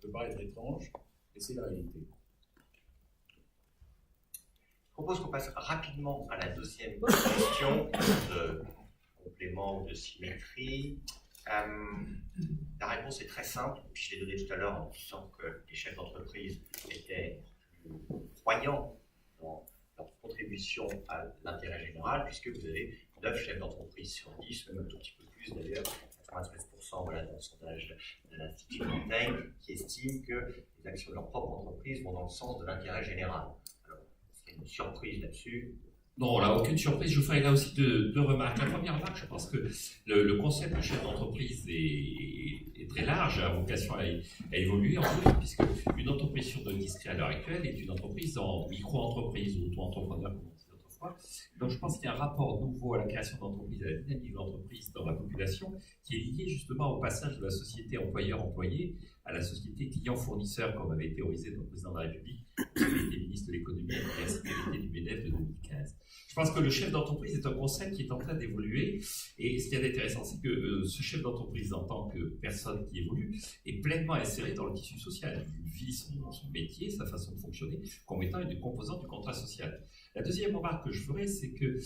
peut paraître étrange, et c'est la réalité. Je propose qu'on passe rapidement à la deuxième question de complément ou de symétrie. La réponse est très simple, puis je l'ai donnée tout à l'heure en disant que les chefs d'entreprise étaient plus croyants dans leur contribution à l'intérêt général, puisque vous avez 9 chefs d'entreprise sur 10, même un tout petit peu plus d'ailleurs, 93% voilà, dans le sondage de l'Institut Montaigne, qui estime que les actions de leur propre entreprise vont dans le sens de l'intérêt général. Alors, est-ce qu'il y a une surprise là-dessus? Non, là, aucune surprise. Je ferai là aussi deux remarques. La première remarque, je pense que le concept de chef d'entreprise est très large, a vocation à évoluer en plus, puisque une entreprise sur deux qui se crée à l'heure actuelle est une entreprise en micro-entreprise ou auto-entrepreneur, comme on disait autrefois. Donc je pense qu'il y a un rapport nouveau à la création d'entreprise, à la dynamique d'entreprise dans la population, qui est lié justement au passage de la société employeur-employé à la société client-fournisseur, comme avait théorisé notre président de la République, qui était ministre de l'économie et de la sécurité du MEDEF de 2015. Je pense que le chef d'entreprise est un concept qui est en train d'évoluer, et ce qui est intéressant, c'est que ce chef d'entreprise, en tant que personne qui évolue, est pleinement inséré dans le tissu social. Il vit son métier, sa façon de fonctionner, comme étant une composante du contrat social. La deuxième remarque que je ferai, c'est que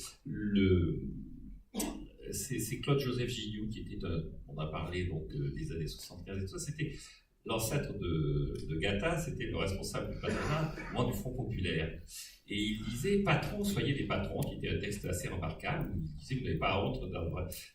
c'est Claude-Joseph Gilliou qui était on a parlé donc des années 75 et tout ça, c'était l'ancêtre de Gattaz, c'était le responsable du patronat, moins du Front populaire. Et il disait « Patrons, soyez des patrons », qui était un texte assez remarquable. Il disait « Vous n'avez pas honte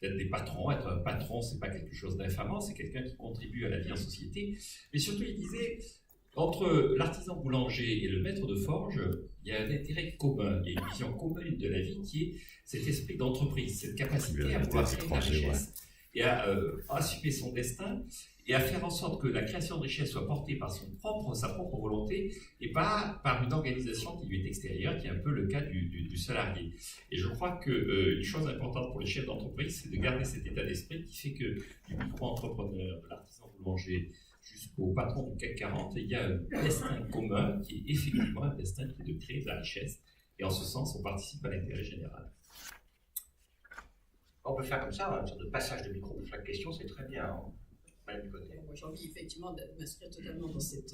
d'être des patrons. Être un patron, c'est pas quelque chose d'infamant, c'est quelqu'un qui contribue à la vie en société. » Mais surtout, il disait « Entre l'artisan boulanger et le maître de forge, il y a un intérêt commun, il y a une vision commune de la vie qui est cet esprit d'entreprise, cette capacité à pouvoir créer de la richesse et à assumer son destin, et à faire en sorte que la création de richesse soit portée par sa propre volonté et pas par une organisation qui lui est extérieure, qui est un peu le cas du salarié. Et je crois qu'une chose importante pour les chefs d'entreprise, c'est de garder cet état d'esprit qui fait que du micro-entrepreneur, de l'artisan boulanger, jusqu'au patron du CAC 40, il y a un destin commun qui est effectivement un destin qui est de créer de la richesse. Et en ce sens, on participe à l'intérêt général. On peut faire comme ça, une sorte de passage de micro pour chaque question, c'est très bien. Moi, j'ai envie effectivement de m'inscrire totalement dans cette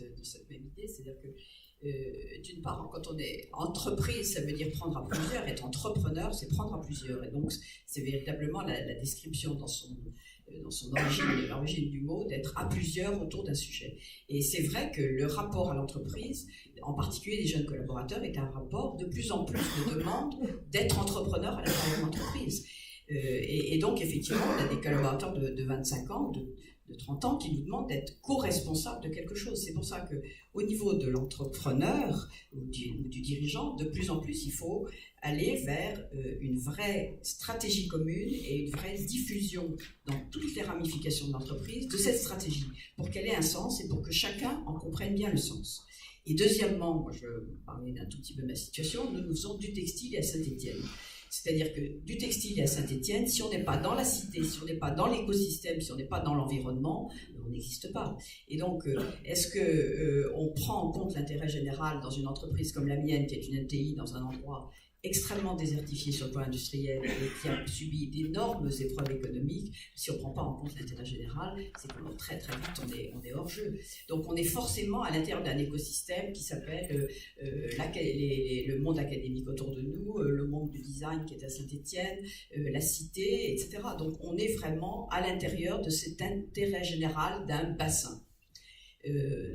même idée, c'est-à-dire que d'une part, quand on est entreprise, ça veut dire prendre à plusieurs, être entrepreneur, c'est prendre à plusieurs, et donc c'est véritablement la description dans son origine, l'origine du mot, d'être à plusieurs autour d'un sujet. Et c'est vrai que le rapport à l'entreprise, en particulier les jeunes collaborateurs, est un rapport de plus en plus de demande d'être entrepreneur à l'intérieur de l'entreprise. Et donc, effectivement, on a des collaborateurs de 25 ans, de 30 ans qui nous demandent d'être co-responsables de quelque chose. C'est pour ça qu'au niveau de l'entrepreneur ou du dirigeant, de plus en plus, il faut aller vers une vraie stratégie commune et une vraie diffusion dans toutes les ramifications de l'entreprise de cette stratégie pour qu'elle ait un sens et pour que chacun en comprenne bien le sens. Et deuxièmement, moi je parlais d'un tout petit peu de ma situation, nous faisons du textile à Saint-Étienne. C'est-à-dire que du textile à Saint-Étienne, si on n'est pas dans la cité, si on n'est pas dans l'écosystème, si on n'est pas dans l'environnement, on n'existe pas. Et donc, est-ce qu'on prend en compte l'intérêt général dans une entreprise comme la mienne, qui est une NTI dans un endroit extrêmement désertifié sur le plan industriel et qui a subi d'énormes épreuves économiques? Si on ne prend pas en compte l'intérêt général, c'est que très très vite on est hors jeu. Donc on est forcément à l'intérieur d'un écosystème qui s'appelle le monde académique autour de nous, le monde du design qui est à Saint-Étienne, la cité, etc. Donc on est vraiment à l'intérieur de cet intérêt général d'un bassin.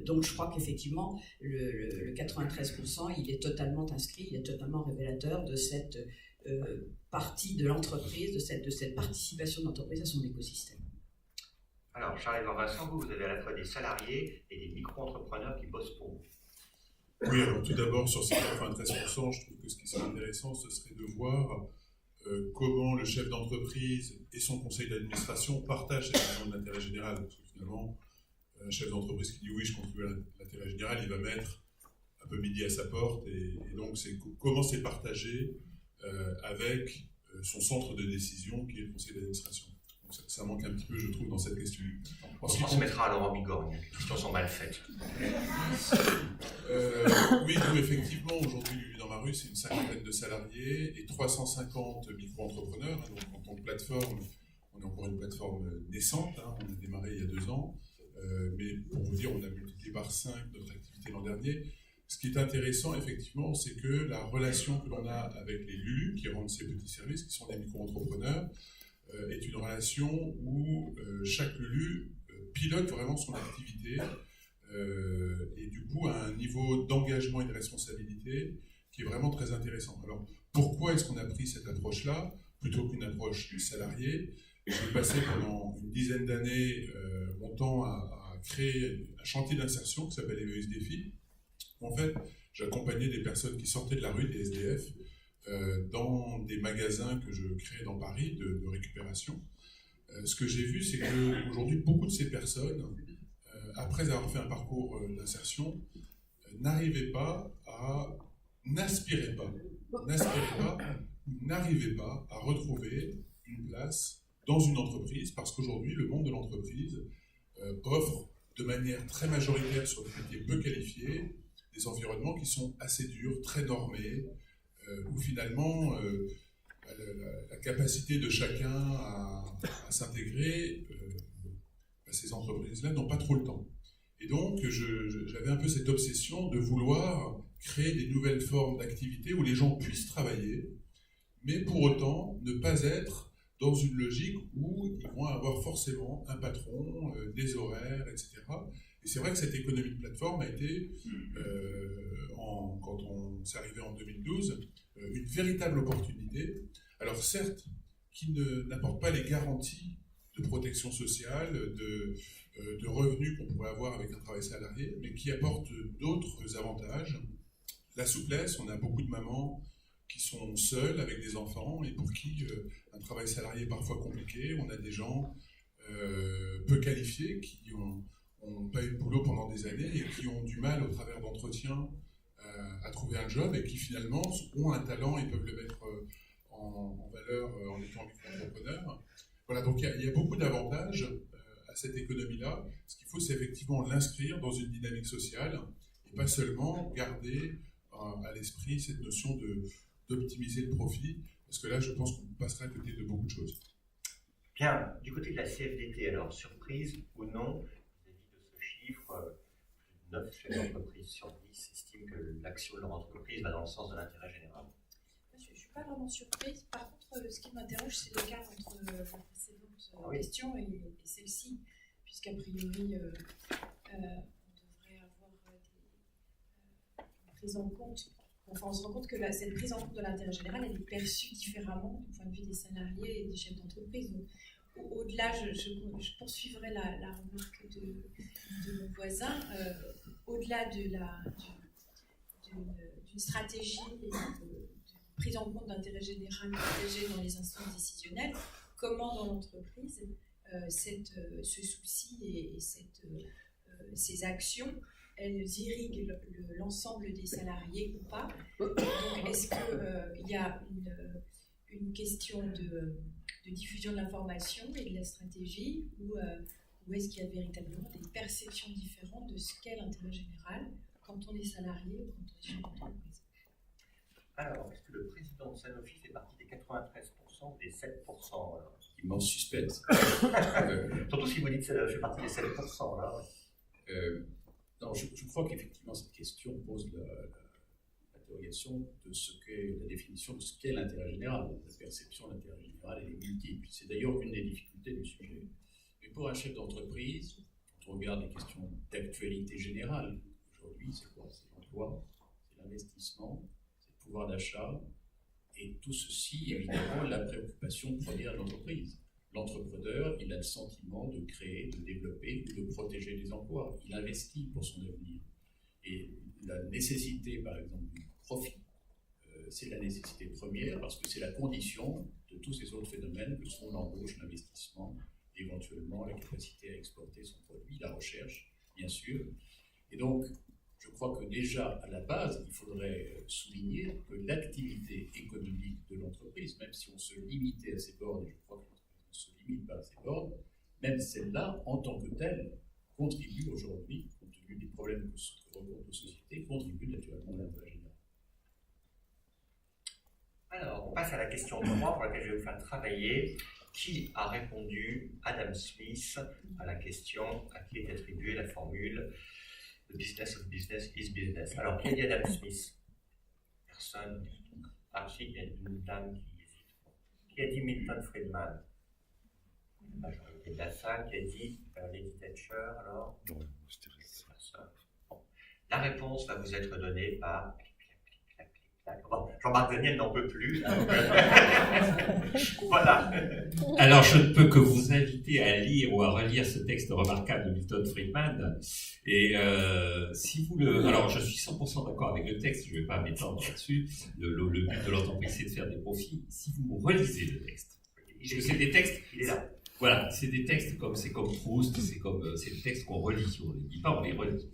Donc je crois qu'effectivement le 93% il est totalement inscrit, il est totalement révélateur de cette partie de l'entreprise, de cette participation de l'entreprise à son écosystème. Alors Charles-Édouard Vincent, vous avez à la fois des salariés et des micro-entrepreneurs qui bossent pour vous. Oui, alors tout d'abord sur ces 93%, je trouve que ce qui serait intéressant, ce serait de voir comment le chef d'entreprise et son conseil d'administration partagent cette vision de l'intérêt général. Parce que finalement, un chef d'entreprise qui dit oui, je contribue à l'intérêt général, il va mettre un peu midi à sa porte, et donc c'est comment c'est partagé avec son centre de décision qui est le conseil d'administration. Donc ça manque un petit peu, je trouve, dans cette question. On se mettra à Laurent Bigorgne, les questions sont mal faites. Oui, donc effectivement, aujourd'hui, dans ma rue, c'est une 50aine de salariés et 350 micro-entrepreneurs. Donc en tant que plateforme, on est encore une plateforme naissante, on a démarré il y a 2 ans. mais pour vous dire, on a multiplié par 5 notre activité l'an dernier. Ce qui est intéressant, effectivement, c'est que la relation que l'on a avec les LULU, qui rendent ces petits services, qui sont des micro-entrepreneurs, est une relation où chaque LULU pilote vraiment son activité et du coup a un niveau d'engagement et de responsabilité qui est vraiment très intéressant. Alors, pourquoi est-ce qu'on a pris cette approche-là, plutôt qu'une approche du salarié? J'ai passé pendant une dizaine d'années mon temps à créer un chantier d'insertion qui s'appelle Emmaüs Défi. En fait, j'accompagnais des personnes qui sortaient de la rue, des SDF, dans des magasins que je créais dans Paris de récupération. Ce que j'ai vu, c'est qu'aujourd'hui, beaucoup de ces personnes, après avoir fait un parcours d'insertion, n'arrivaient pas à n'aspiraient pas à retrouver une place dans une entreprise, parce qu'aujourd'hui, le monde de l'entreprise offre de manière très majoritaire sur des métiers peu qualifiés des environnements qui sont assez durs, très normés, où finalement la capacité de chacun à s'intégrer, ces entreprises-là n'ont pas trop le temps. Et donc, j'avais un peu cette obsession de vouloir créer des nouvelles formes d'activité où les gens puissent travailler, mais pour autant ne pas être dans une logique où ils vont avoir forcément un patron, des horaires, etc. Et c'est vrai que cette économie de plateforme a été, quand on s'est arrivé en 2012, une véritable opportunité. Alors certes, qui n'apporte pas les garanties de protection sociale, de revenus qu'on pourrait avoir avec un travail salarié, mais qui apporte d'autres avantages. La souplesse, on a beaucoup de mamans qui sont seules avec des enfants et pour qui un travail salarié est parfois compliqué. On a des gens peu qualifiés qui n'ont pas eu de boulot pendant des années et qui ont du mal au travers d'entretiens à trouver un job et qui finalement ont un talent et peuvent le mettre en valeur en étant micro-entrepreneurs. Voilà, donc il y a beaucoup d'avantages à cette économie-là. Ce qu'il faut, c'est effectivement l'inscrire dans une dynamique sociale et pas seulement garder à l'esprit cette notion d'optimiser le profit, parce que là, je pense qu'on passera à côté de beaucoup de choses. Bien, du côté de la CFDT, alors, surprise ou non, vis-à-vis de ce chiffre, 9 chefs d'entreprise sur 10 estiment que l'action de leur entreprise va dans le sens de l'intérêt général. Je ne suis pas vraiment surprise. Par contre, ce qui m'interroge, c'est le gap entre la précédente question et celle-ci, puisqu'a priori, on devrait avoir une prise en compte. Enfin, on se rend compte que cette prise en compte de l'intérêt général, elle est perçue différemment du point de vue des salariés et des chefs d'entreprise. Donc, au-delà, je poursuivrai la remarque de mon voisin, au-delà d'une stratégie et de prise en compte d'intérêt général partagé dans les instances décisionnelles, comment dans l'entreprise ce souci et ces actions, elles irriguent l'ensemble des salariés ou pas. Donc, est-ce qu'il y a une question de diffusion de l'information et de la stratégie, ou est-ce qu'il y a véritablement des perceptions différentes de ce qu'est l'intérêt général quand on est salarié ou quand on est chef d'entreprise? Alors, est-ce que le président de Sanofi fait partie des 93% ou des 7% Immense suspense. Surtout si vous dites que ça fait partie des 7%. Là. Non, je crois qu'effectivement, cette question pose l'interrogation de ce qu'est la définition de ce qu'est l'intérêt général. La perception de l'intérêt général, elle est multiple. C'est d'ailleurs une des difficultés du sujet. Mais pour un chef d'entreprise, quand on regarde les questions d'actualité générale, aujourd'hui, c'est quoi? C'est l'emploi, c'est l'investissement, c'est le pouvoir d'achat, et tout ceci, évidemment, la préoccupation première de l'entreprise. L'entrepreneur, il a le sentiment de créer, de développer ou de protéger les emplois. Il investit pour son avenir. Et la nécessité, par exemple, du profit, c'est la nécessité première parce que c'est la condition de tous ces autres phénomènes que sont l'embauche, l'investissement, éventuellement la capacité à exporter son produit, la recherche, bien sûr. Et donc, je crois que déjà, à la base, il faudrait souligner que l'activité économique de l'entreprise, même si on se limitait à ces bornes, et je crois que l'entreprise ne se limite pas à ces bornes, même celle-là, en tant que telle, contribue aujourd'hui, compte tenu des problèmes que rencontrent nos sociétés, contribue naturellement à l'intérêt général. Alors, on passe à la question 3 pour laquelle je vais vous faire travailler. qui a répondu, Adam Smith, à la question à qui est attribuée la formule The business of business is business. Alors, qui a dit Adam Smith? Personne. Ah, si, il y a une dame qui hésite. Qui a dit Milton Friedman? La majorité de la salle. Qui a dit Lady Thatcher, alors? Ouais, je dirais ça. Personne. Bon. La réponse va vous être donnée par. Bon, Jean-Marc Daniel n'en peut plus. Voilà. Alors, je ne peux que vous inviter à lire ou à relire ce texte remarquable de Milton Friedman. Et si vous le... Alors, je suis 100% d'accord avec le texte, je ne vais pas m'étendre là-dessus. Le but de l'entreprise, c'est de faire des profits. Si vous relisez le texte, parce que c'est des textes... Il est là. Voilà, c'est des textes c'est comme Proust, c'est des textes qu'on relit, on ne les lit pas, on les relit.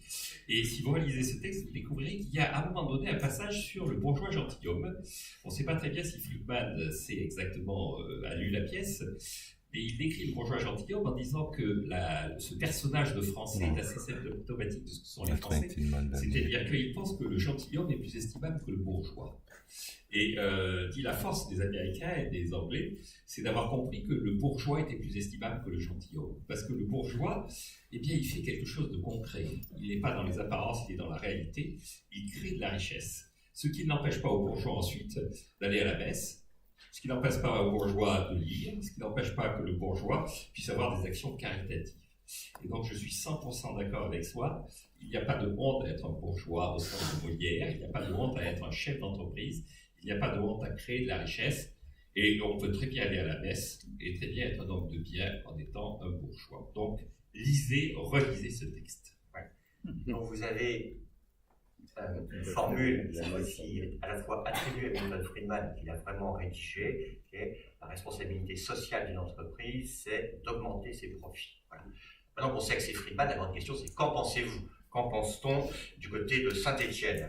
Et si vous relisez ce texte, vous découvrirez qu'il y a à un moment donné un passage sur le bourgeois gentilhomme. On ne sait pas très bien si Friedman sait exactement, a lu la pièce, mais il décrit le bourgeois gentilhomme en disant que ce personnage de français est assez symptomatique de ce que sont les Français. C'est-à-dire qu'il pense que le gentilhomme est plus estimable que le bourgeois. Et dit la force des Américains et des Anglais, c'est d'avoir compris que le bourgeois était plus estimable que le gentilhomme. Parce que le bourgeois, eh bien, il fait quelque chose de concret. Il n'est pas dans les apparences, il est dans la réalité. Il crée de la richesse. Ce qui n'empêche pas au bourgeois ensuite d'aller à la messe, ce qui n'empêche pas au bourgeois de lire, ce qui n'empêche pas que le bourgeois puisse avoir des actions caritatives. Et donc, je suis 100% d'accord avec soi. Il n'y a pas de honte à être un bourgeois au sens de Molière. Il n'y a pas de honte à être un chef d'entreprise. Il n'y a pas de honte à créer de la richesse. Et on peut très bien aller à la messe et très bien être un homme de bien en étant un bourgeois. Donc, relisez ce texte. Ouais. Donc, vous avez une formule qui est à la fois attribuée à Milton Friedman, qu'il a vraiment rédigée, qui est la responsabilité sociale d'une entreprise, c'est d'augmenter ses profits. Voilà. Maintenant qu'on sait que c'est Friedman, la grande question, c'est qu'en pensez-vous? Qu'en pense-t-on du côté de Saint-Étienne?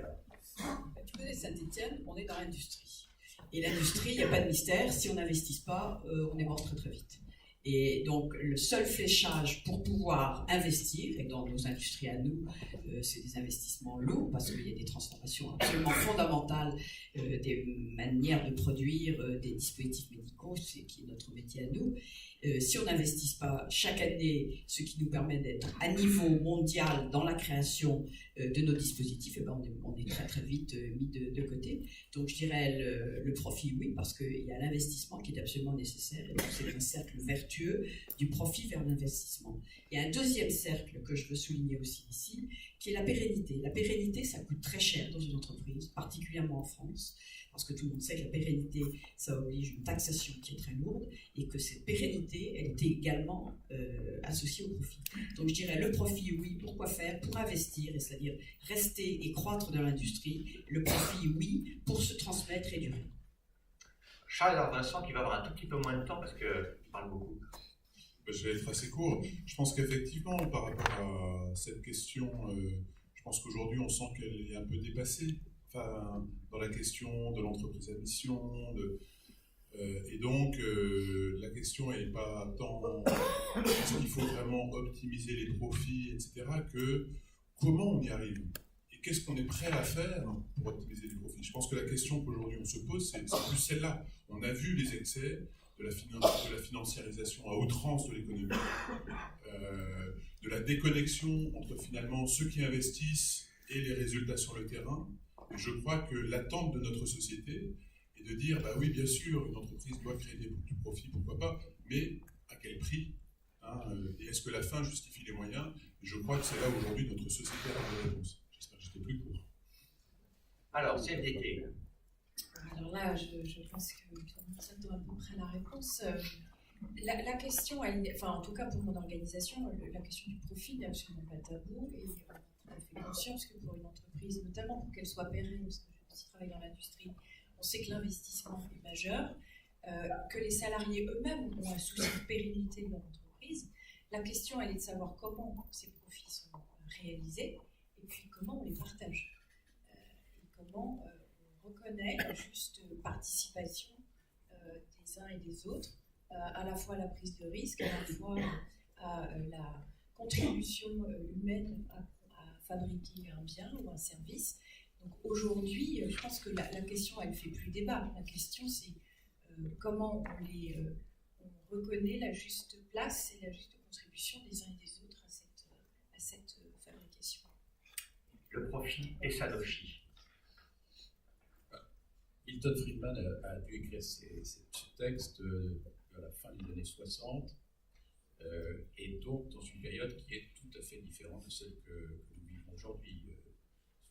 Du côté de Saint-Étienne, on est dans l'industrie. Et l'industrie, il n'y a pas de mystère, si on n'investit pas, on est mort très très vite. Et donc, le seul fléchage pour pouvoir investir, et dans nos industries à nous, c'est des investissements lourds, parce qu'il y a des transformations absolument fondamentales, des manières de produire des dispositifs médicaux, c'est qui est notre métier à nous. Si on n'investit pas chaque année, ce qui nous permet d'être à niveau mondial dans la création de nos dispositifs, eh ben on est très très vite mis de côté. Donc je dirais le profit, oui, parce qu'il y a l'investissement qui est absolument nécessaire, et donc c'est un cercle vertueux du profit vers l'investissement. Il y a un deuxième cercle que je veux souligner aussi ici, qui est la pérennité. La pérennité, ça coûte très cher dans une entreprise, particulièrement en France, parce que tout le monde sait que la pérennité, ça oblige une taxation qui est très lourde, et que cette pérennité, elle est également associée au profit. Donc je dirais le profit, oui, pourquoi faire? Pour investir, c'est-à-dire rester et croître dans l'industrie. Le profit, oui, pour se transmettre et durer. Charles Vincent, qui va avoir un tout petit peu moins de temps, parce qu'il parle beaucoup. Je vais être assez court. Je pense qu'effectivement, par rapport à cette question, je pense qu'aujourd'hui, on sent qu'elle est un peu dépassée. Enfin, dans la question de l'entreprise à mission, et donc la question n'est pas tant est-ce qu'il faut vraiment optimiser les profits, etc., que comment on y arrive et qu'est-ce qu'on est prêt à faire pour optimiser les profits. Je pense que la question qu'aujourd'hui on se pose, c'est plus celle-là. On a vu les excès de la financiarisation à outrance de l'économie, de la déconnexion entre finalement ceux qui investissent et les résultats sur le terrain. Et je crois que l'attente de notre société est de dire, bah oui, bien sûr, une entreprise doit créer du profit, pourquoi pas, mais à quel prix, hein, et est-ce que la fin justifie les moyens? Et je crois que c'est là aujourd'hui notre société a la réponse. J'espère que j'étais plus court. Alors, CFDT. Alors là, je pense que ça donne à peu près la réponse. La question, enfin en tout cas pour mon organisation, la question du profit n'est absolument pas tabou, et on a fait conscience que pour une entreprise, notamment pour qu'elle soit pérenne, parce que je aussi travaille dans l'industrie, on sait que l'investissement est majeur, que les salariés eux-mêmes ont un souci de pérennité de leur entreprise. La question, elle est de savoir comment ces profits sont réalisés, et puis comment on les partage, et comment on reconnaît la juste participation des uns et des autres, à la fois à la prise de risque, à la fois à la contribution humaine à fabriquer un bien ou un service. Donc aujourd'hui, je pense que la question, elle ne fait plus débat. La question, c'est comment on reconnaît la juste place et la juste contribution des uns et des autres à cette fabrication. Le profit et Sanofi. Milton Friedman a dû écrire ce texte à la fin des années 60, et donc dans une période qui est tout à fait différente de celle que nous vivons aujourd'hui.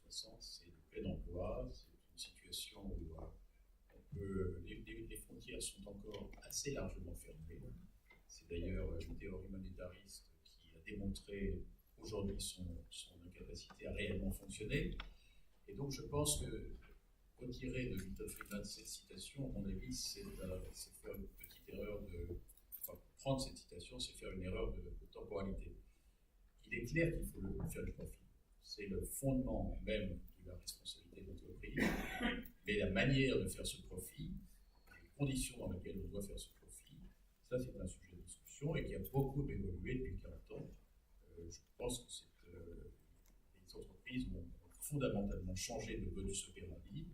60, c'est le plein emploi, c'est une situation où les frontières sont encore assez largement fermées. C'est d'ailleurs une théorie monétariste qui a démontré aujourd'hui son incapacité à réellement fonctionner. Et donc je pense que retirer de Milton Friedman cette citation, à mon avis, c'est faire une petite erreur prendre cette citation, c'est faire une erreur de temporalité. Il est clair qu'il faut faire du profit. C'est le fondement même de la responsabilité de l'entreprise, mais la manière de faire ce profit, les conditions dans lesquelles on doit faire ce profit, ça c'est un sujet de discussion et qui a beaucoup évolué depuis 40 ans. Je pense que les entreprises ont fondamentalement changé de modus operandi.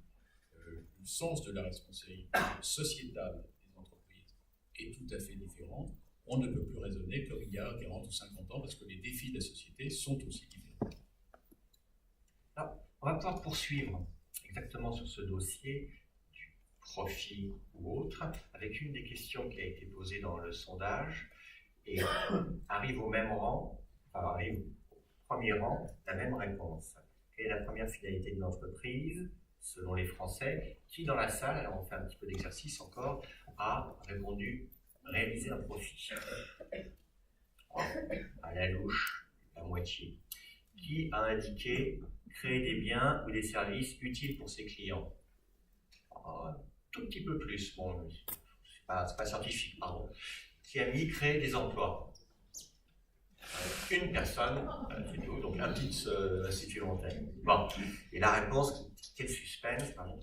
Le sens de la responsabilité sociétale des entreprises est tout à fait différent. On ne peut plus raisonner comme il y a 40 ou 50 ans parce que les défis de la société sont aussi différents. Alors, on va pouvoir poursuivre exactement sur ce dossier du profit ou autre avec une des questions qui a été posée dans le sondage et arrive au même rang, enfin arrive au premier rang, la même réponse. Quelle est la première finalité de l'entreprise selon les Français, qui dans la salle, alors on fait un petit peu d'exercice encore, a répondu réaliser un profit. À la louche, la moitié. Qui a indiqué créer des biens ou des services utiles pour ses clients. Un tout petit peu plus, bon, c'est pas scientifique, pardon. Qui a mis créer des emplois. Une personne, c'est tout, donc un petit institut antenne. Bon, et la réponse, quel suspense, pardon,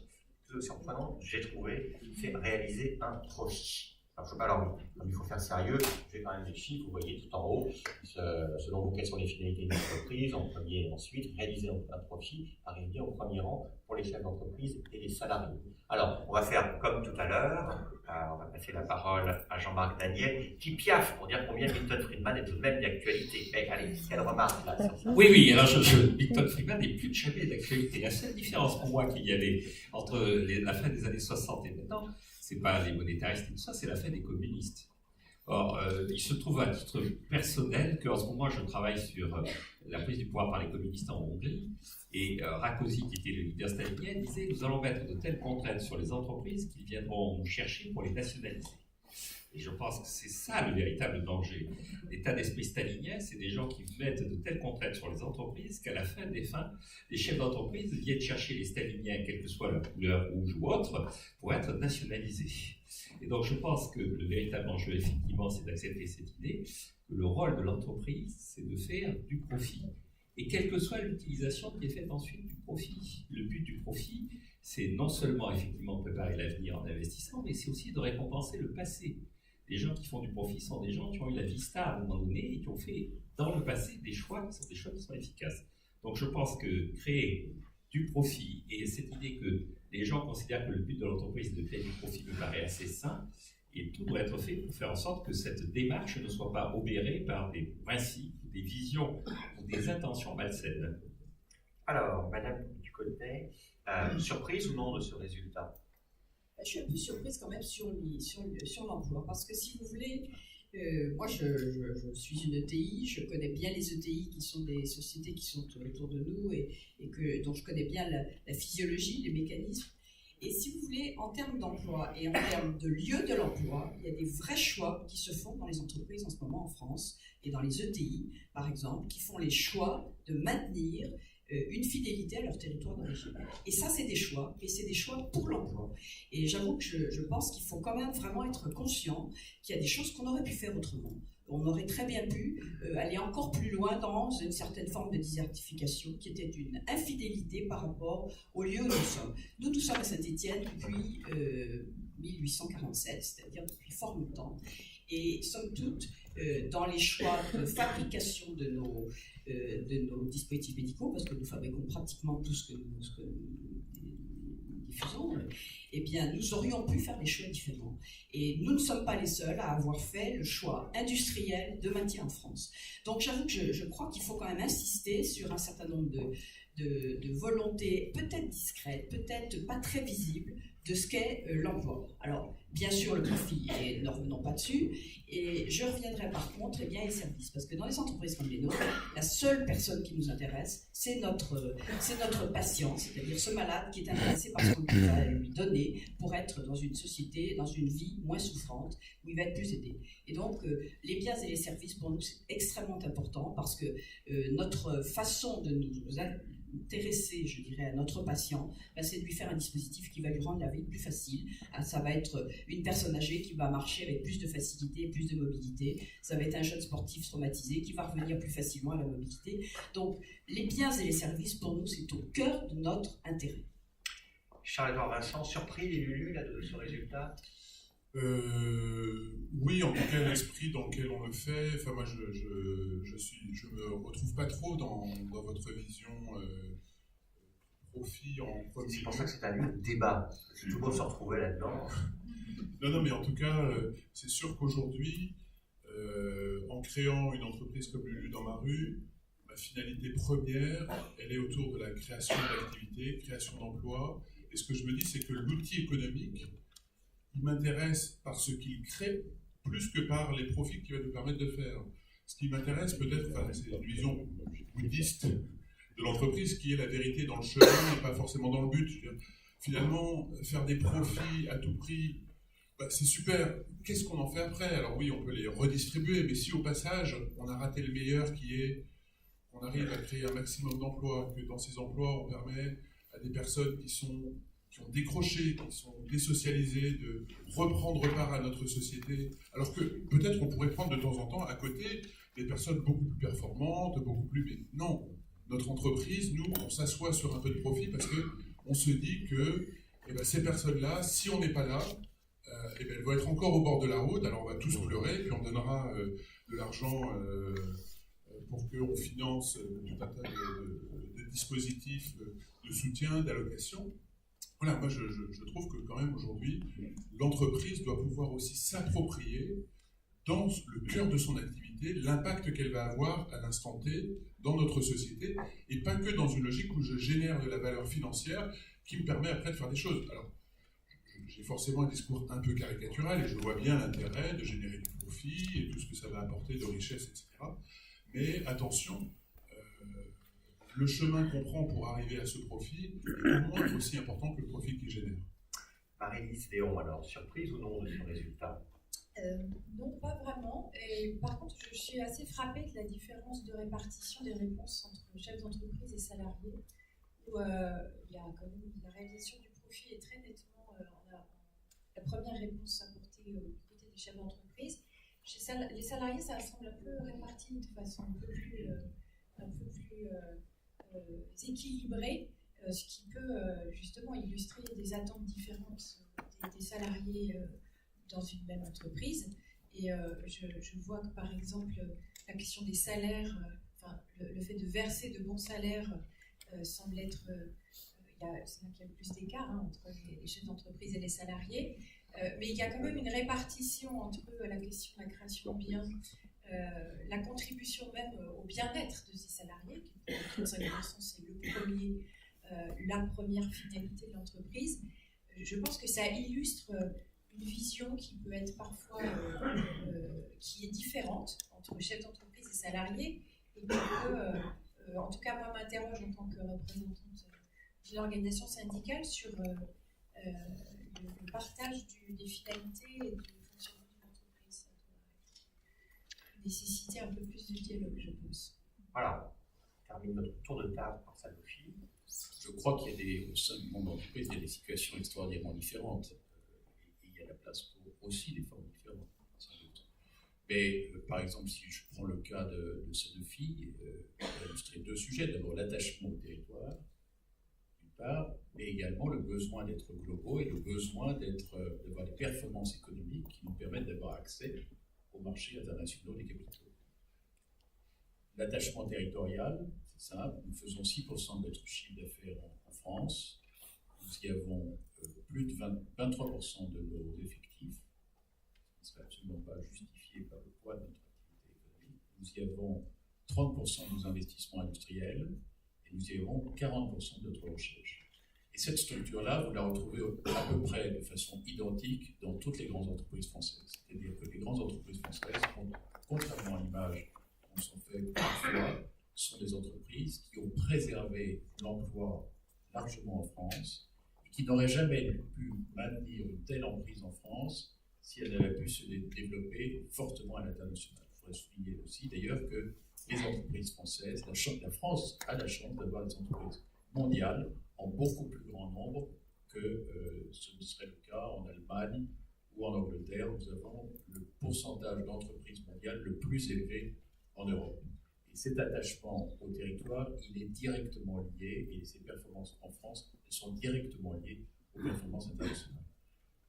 tout aussi surprenant, j'ai trouvé, c'est réaliser un profit. Alors, comme il faut faire sérieux, je vais quand même des chiffres, vous voyez tout en haut, selon vous, quelles sont les finalités de l'entreprise, en premier et ensuite, réaliser un profit, arriver au premier rang pour les chefs d'entreprise et les salariés. Alors, on va faire comme tout à l'heure, on va passer la parole à Jean-Marc Daniel, qui piaffe pour dire combien Milton Friedman est tout de même d'actualité. Mais allez, quelle remarque là sur ça? Oui, alors Milton Friedman n'est plus jamais d'actualité. La seule différence pour moi qu'il y avait entre la fin des années 60 et maintenant, c'est pas les monétaristes et tout ça, c'est la fin des communistes. Or, il se trouve à titre personnel qu'en ce moment, je travaille sur la prise du pouvoir par les communistes en Hongrie, et Rákosi, qui était le leader stalinien, disait « Nous allons mettre de telles contraintes sur les entreprises qu'ils viendront nous chercher pour les nationaliser ». Et je pense que c'est ça le véritable danger. L'état d'esprit stalinien, c'est des gens qui mettent de telles contraintes sur les entreprises qu'à la fin des fins, les chefs d'entreprise viennent chercher les staliniens, quelle que soit leur couleur rouge ou autre, pour être nationalisés. Et donc je pense que le véritable enjeu, effectivement, c'est d'accepter cette idée que le rôle de l'entreprise, c'est de faire du profit. Et quelle que soit l'utilisation qui est faite ensuite du profit. Le but du profit, c'est non seulement effectivement préparer l'avenir en investissant, mais c'est aussi de récompenser le passé. Les gens qui font du profit sont des gens qui ont eu la vista à un moment donné et qui ont fait dans le passé des choix qui sont efficaces. Donc je pense que créer du profit et cette idée que les gens considèrent que le but de l'entreprise de créer du profit me paraît assez sain, et tout doit être fait pour faire en sorte que cette démarche ne soit pas obérée par des principes, des visions ou des intentions malsaines. Alors, Madame Ducotet, surprise ou non de ce résultat? Je suis un peu surprise quand même sur l'emploi, parce que si vous voulez, moi je suis une ETI, je connais bien les ETI qui sont des sociétés qui sont autour de nous et dont je connais bien la physiologie, les mécanismes. Et si vous voulez, en termes d'emploi et en termes de lieu de l'emploi, il y a des vrais choix qui se font dans les entreprises en ce moment en France et dans les ETI, par exemple, qui font les choix de maintenir une fidélité à leur territoire d'origine. Et ça, c'est des choix, et c'est des choix pour l'emploi. Et j'avoue que je pense qu'il faut quand même vraiment être conscient qu'il y a des choses qu'on aurait pu faire autrement. On aurait très bien pu aller encore plus loin dans une certaine forme de désertification qui était une infidélité par rapport au lieu où nous sommes. Nous sommes à Saint-Étienne depuis 1847, c'est-à-dire depuis fort longtemps. Et somme toute, dans les choix de fabrication de nos dispositifs médicaux, parce que nous fabriquons pratiquement tout ce que diffusons, eh bien, nous aurions pu faire des choix différents. Et nous ne sommes pas les seuls à avoir fait le choix industriel de maintien en France. Donc, j'avoue que je crois qu'il faut quand même insister sur un certain nombre de volontés, peut-être discrètes, peut-être pas très visibles, de ce qu'est l'emploi. Alors, bien sûr, le profit, et ne revenons pas dessus, et je reviendrai par contre les biens et services, parce que dans les entreprises comme les nôtres, la seule personne qui nous intéresse, c'est notre patient, c'est-à-dire ce malade qui est intéressé par ce qu'on va lui donner pour être dans une société, dans une vie moins souffrante, où il va être plus aidé. Et donc, les biens et les services, pour nous, c'est extrêmement important, parce que notre façon de nous intéresser, je dirais, à notre patient, c'est de lui faire un dispositif qui va lui rendre la vie plus facile. Ça va être une personne âgée qui va marcher avec plus de facilité, plus de mobilité. Ça va être un jeune sportif traumatisé qui va revenir plus facilement à la mobilité. Donc, les biens et les services, pour nous, c'est au cœur de notre intérêt. Charles-Édouard Vincent, surpris les Lulu là, de ce résultat? Oui, en tout cas, l'esprit dans lequel on le fait. Enfin, moi, je me retrouve pas trop dans votre vision profit en premier. C'est pour ça que c'est un lieu de débat. Tout le monde se retrouvait là-dedans. Non, mais en tout cas, c'est sûr qu'aujourd'hui, en créant une entreprise comme Lulu dans ma rue, ma finalité première, elle est autour de la création d'activités, création d'emplois. Et ce que je me dis, c'est que l'outil économique, il m'intéresse par ce qu'il crée, plus que par les profits qu'il va nous permettre de faire. Ce qui m'intéresse peut-être, c'est une vision bouddhiste de l'entreprise qui est la vérité dans le chemin et pas forcément dans le but. Finalement, faire des profits à tout prix, c'est super. Qu'est-ce qu'on en fait après? Alors oui, on peut les redistribuer, mais si au passage, on a raté le meilleur qui est qu'on arrive à créer un maximum d'emplois, que dans ces emplois, on permet à des personnes qui ont décroché, qui sont désocialisées, de reprendre part à notre société, alors que peut-être on pourrait prendre de temps en temps à côté des personnes beaucoup plus performantes, beaucoup plus... Mais non, notre entreprise, nous, on s'assoit sur un peu de profit parce qu'on se dit que ces personnes-là, si on n'est pas là, elles vont être encore au bord de la route, alors on va tous pleurer, puis on donnera de l'argent pour qu'on finance tout un tas de dispositifs de soutien, d'allocation. Voilà, moi je trouve que quand même aujourd'hui, l'entreprise doit pouvoir aussi s'approprier dans le cœur de son activité l'impact qu'elle va avoir à l'instant T dans notre société, et pas que dans une logique où je génère de la valeur financière qui me permet après de faire des choses. Alors, j'ai forcément un discours un peu caricatural et je vois bien l'intérêt de générer du profit et tout ce que ça va apporter de richesse, etc. Mais attention, le chemin qu'on prend pour arriver à ce profit est au moins aussi important que le profit qu'il génère. Marie-Lise Léon, alors, surprise ou non de ce résultat? Non, pas vraiment. Et par contre, je suis assez frappée de la différence de répartition des réponses entre chefs d'entreprise et salariés, où il y a quand même la réalisation du profit est très nettement la première réponse apportée du côté des chefs d'entreprise. Chez les salariés, ça semble un peu réparti de façon un peu plus équilibrée, ce qui peut justement illustrer des attentes différentes des salariés dans une même entreprise. Et je vois que par exemple la question des salaires, le fait de verser de bons salaires semble être, c'est là qu'il y a plus d'écart entre les chefs d'entreprise et les salariés, mais il y a quand même une répartition entre la question de la création de biens, la contribution même au bien-être de ces salariés, qui dans un certain sens c'est la première finalité de l'entreprise. Je pense que ça illustre une vision qui peut être parfois qui est différente entre chefs d'entreprise et salariés, et qui peut, en tout cas moi m'interroge en tant que représentante de l'organisation syndicale sur le partage des finalités et du fonctionnement d'une entreprise. Ça doit nécessiter un peu plus de dialogue, je pense. Voilà, on termine notre tour de table par Sanofi. Je crois qu'il y a au sein du monde d'entreprise, il y a des situations extraordinairement différentes. Et il y a la place pour aussi des formes différentes, sans doute. Mais par exemple, si je prends le cas de Sanofi, il a illustré deux sujets. D'abord, l'attachement au territoire, d'une part, mais également le besoin d'être globaux et le besoin d'avoir des performances économiques qui nous permettent d'avoir accès aux marchés internationaux des capitaux. L'attachement territorial, c'est simple, nous faisons 6% de notre chiffre d'affaires en France, nous y avons plus de 23% de nos effectifs, ce qui ne serait absolument pas justifié par le poids de notre activité économique. Nous y avons 30% de nos investissements industriels et nous y avons 40% de notre recherche. Et cette structure-là, vous la retrouvez à peu près de façon identique dans toutes les grandes entreprises françaises. C'est-à-dire que les grandes entreprises françaises, contrairement à l'image qu'on s'en fait parfois, sont des entreprises qui ont préservé l'emploi largement en France et qui n'auraient jamais pu maintenir une telle emprise en France si elles avaient pu se développer fortement à l'international. Il faudrait souligner aussi d'ailleurs que les entreprises françaises, la France a la chance d'avoir des entreprises mondiales en beaucoup plus grand nombre que ce ne serait le cas en Allemagne ou en Angleterre. Nous avons le pourcentage d'entreprises mondiales le plus élevé en Europe. Et cet attachement au territoire, il est directement lié, et ces performances en France, elles sont directement liées aux performances internationales.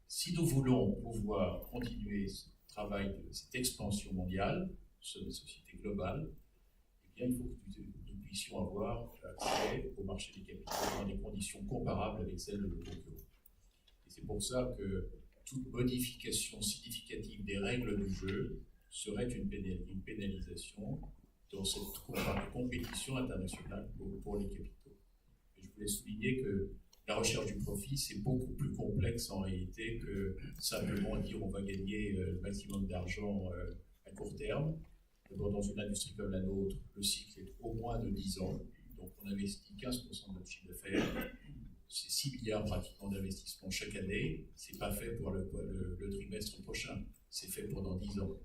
Si nous voulons pouvoir continuer ce travail, cette expansion mondiale, sur des sociétés globales, eh bien, il faut que nous puissions avoir accès au marché des capitaux dans des conditions comparables avec celles de nos concurrents. Et c'est pour ça que toute modification significative des règles du jeu serait une pénalisation dans cette compétition internationale pour les capitaux. Et je voulais souligner que la recherche du profit, c'est beaucoup plus complexe en réalité que simplement dire on va gagner le maximum d'argent à court terme. D'abord, dans une industrie comme la nôtre, le cycle est au moins de 10 ans. Donc, on investit 15% de notre chiffre d'affaires. C'est 6 milliards pratiquement d'investissement chaque année. Ce n'est pas fait pour le trimestre prochain. C'est fait pendant 10 ans.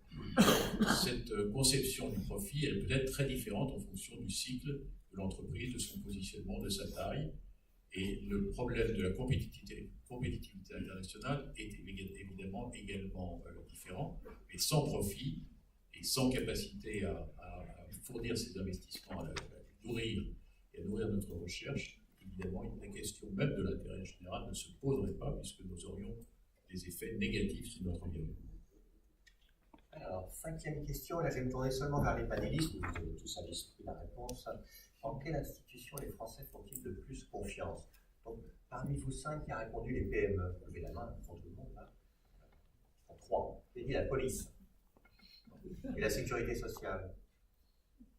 Cette conception du profit, elle peut être très différente en fonction du cycle de l'entreprise, de son positionnement, de sa taille. Et le problème de la compétitivité internationale est évidemment également différent. Mais sans profit, et sans capacité à fournir ces investissements, à nourrir et à nourrir notre recherche, évidemment, la question même de l'intérêt général ne se poserait pas puisque nous aurions des effets négatifs sur notre environnement. Alors, 5e question, là je vais me tourner seulement vers les panélistes, vous avez tous à l'esprit la réponse. En quelle institution les Français font-ils le plus confiance? Donc, parmi vous 5 qui a répondu les PME, levez la main, pour tout le monde là. En 3, j'ai dit la police. Et la sécurité sociale.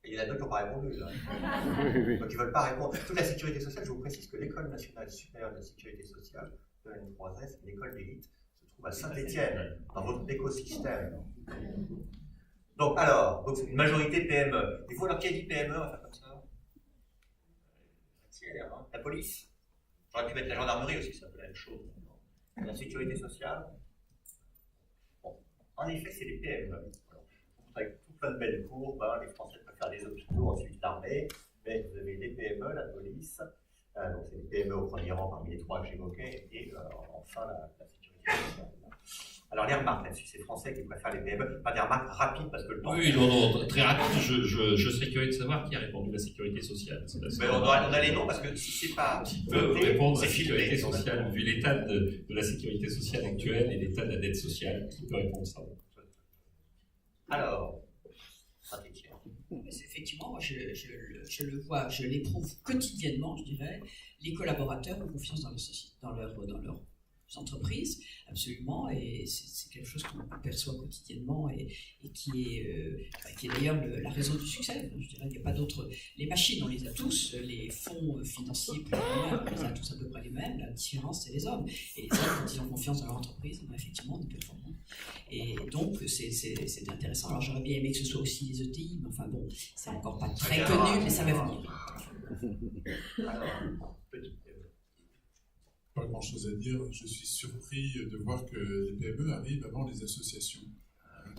Et il y en a d'autres qui n'ont pas répondu, là. Donc ils ne veulent pas répondre. Toute la sécurité sociale, je vous précise que l'École nationale supérieure de la sécurité sociale, de la N3S, l'école d'élite, se trouve à Saint-Étienne, dans votre écosystème. Donc alors, c'est une majorité PME. Et vous, alors qui a dit PME, on va faire comme ça? La police. J'aurais pu mettre la gendarmerie aussi, c'est un peu la même chose. La sécurité sociale. Bon, en effet, c'est les PME. Avec tout plein de belles courbes, hein, les Français préfèrent les hôpitaux, ensuite l'armée, mais vous avez les PME, la police, donc c'est les PME au premier rang parmi les 3 que j'évoquais, et enfin la sécurité sociale. Alors les remarques là-dessus, c'est les Français qui préfèrent les PME, pas des remarques rapides parce que le temps... Oui, non, très rapide, je serais curieux de savoir qui a répondu la sécurité sociale. Mais on a les noms parce que si c'est pas... Qui peut répondre à la sécurité sociale, vu l'état de la sécurité sociale actuelle et l'état de la dette sociale, qui peut répondre ça? Alors, Saint-Étienne. Effectivement, moi je le vois, je l'éprouve quotidiennement, je dirais. Les collaborateurs ont confiance dans leurs entreprises, absolument, et c'est quelque chose qu'on perçoit quotidiennement et qui est d'ailleurs la raison du succès. Je dirais qu'il n'y a pas d'autres. Les machines, on les a tous, les fonds financiers, on les a tous à peu près les mêmes. La différence, c'est les hommes. Et les hommes, quand ils ont confiance dans leur entreprise, ils ont effectivement des performances. Et donc, c'est intéressant. Alors, j'aurais bien aimé que ce soit aussi les ETI, mais enfin bon, c'est encore pas très connu, mais ça va venir. Alors, petite Pas grand-chose à dire. Je suis surpris de voir que les PME arrivent avant les associations.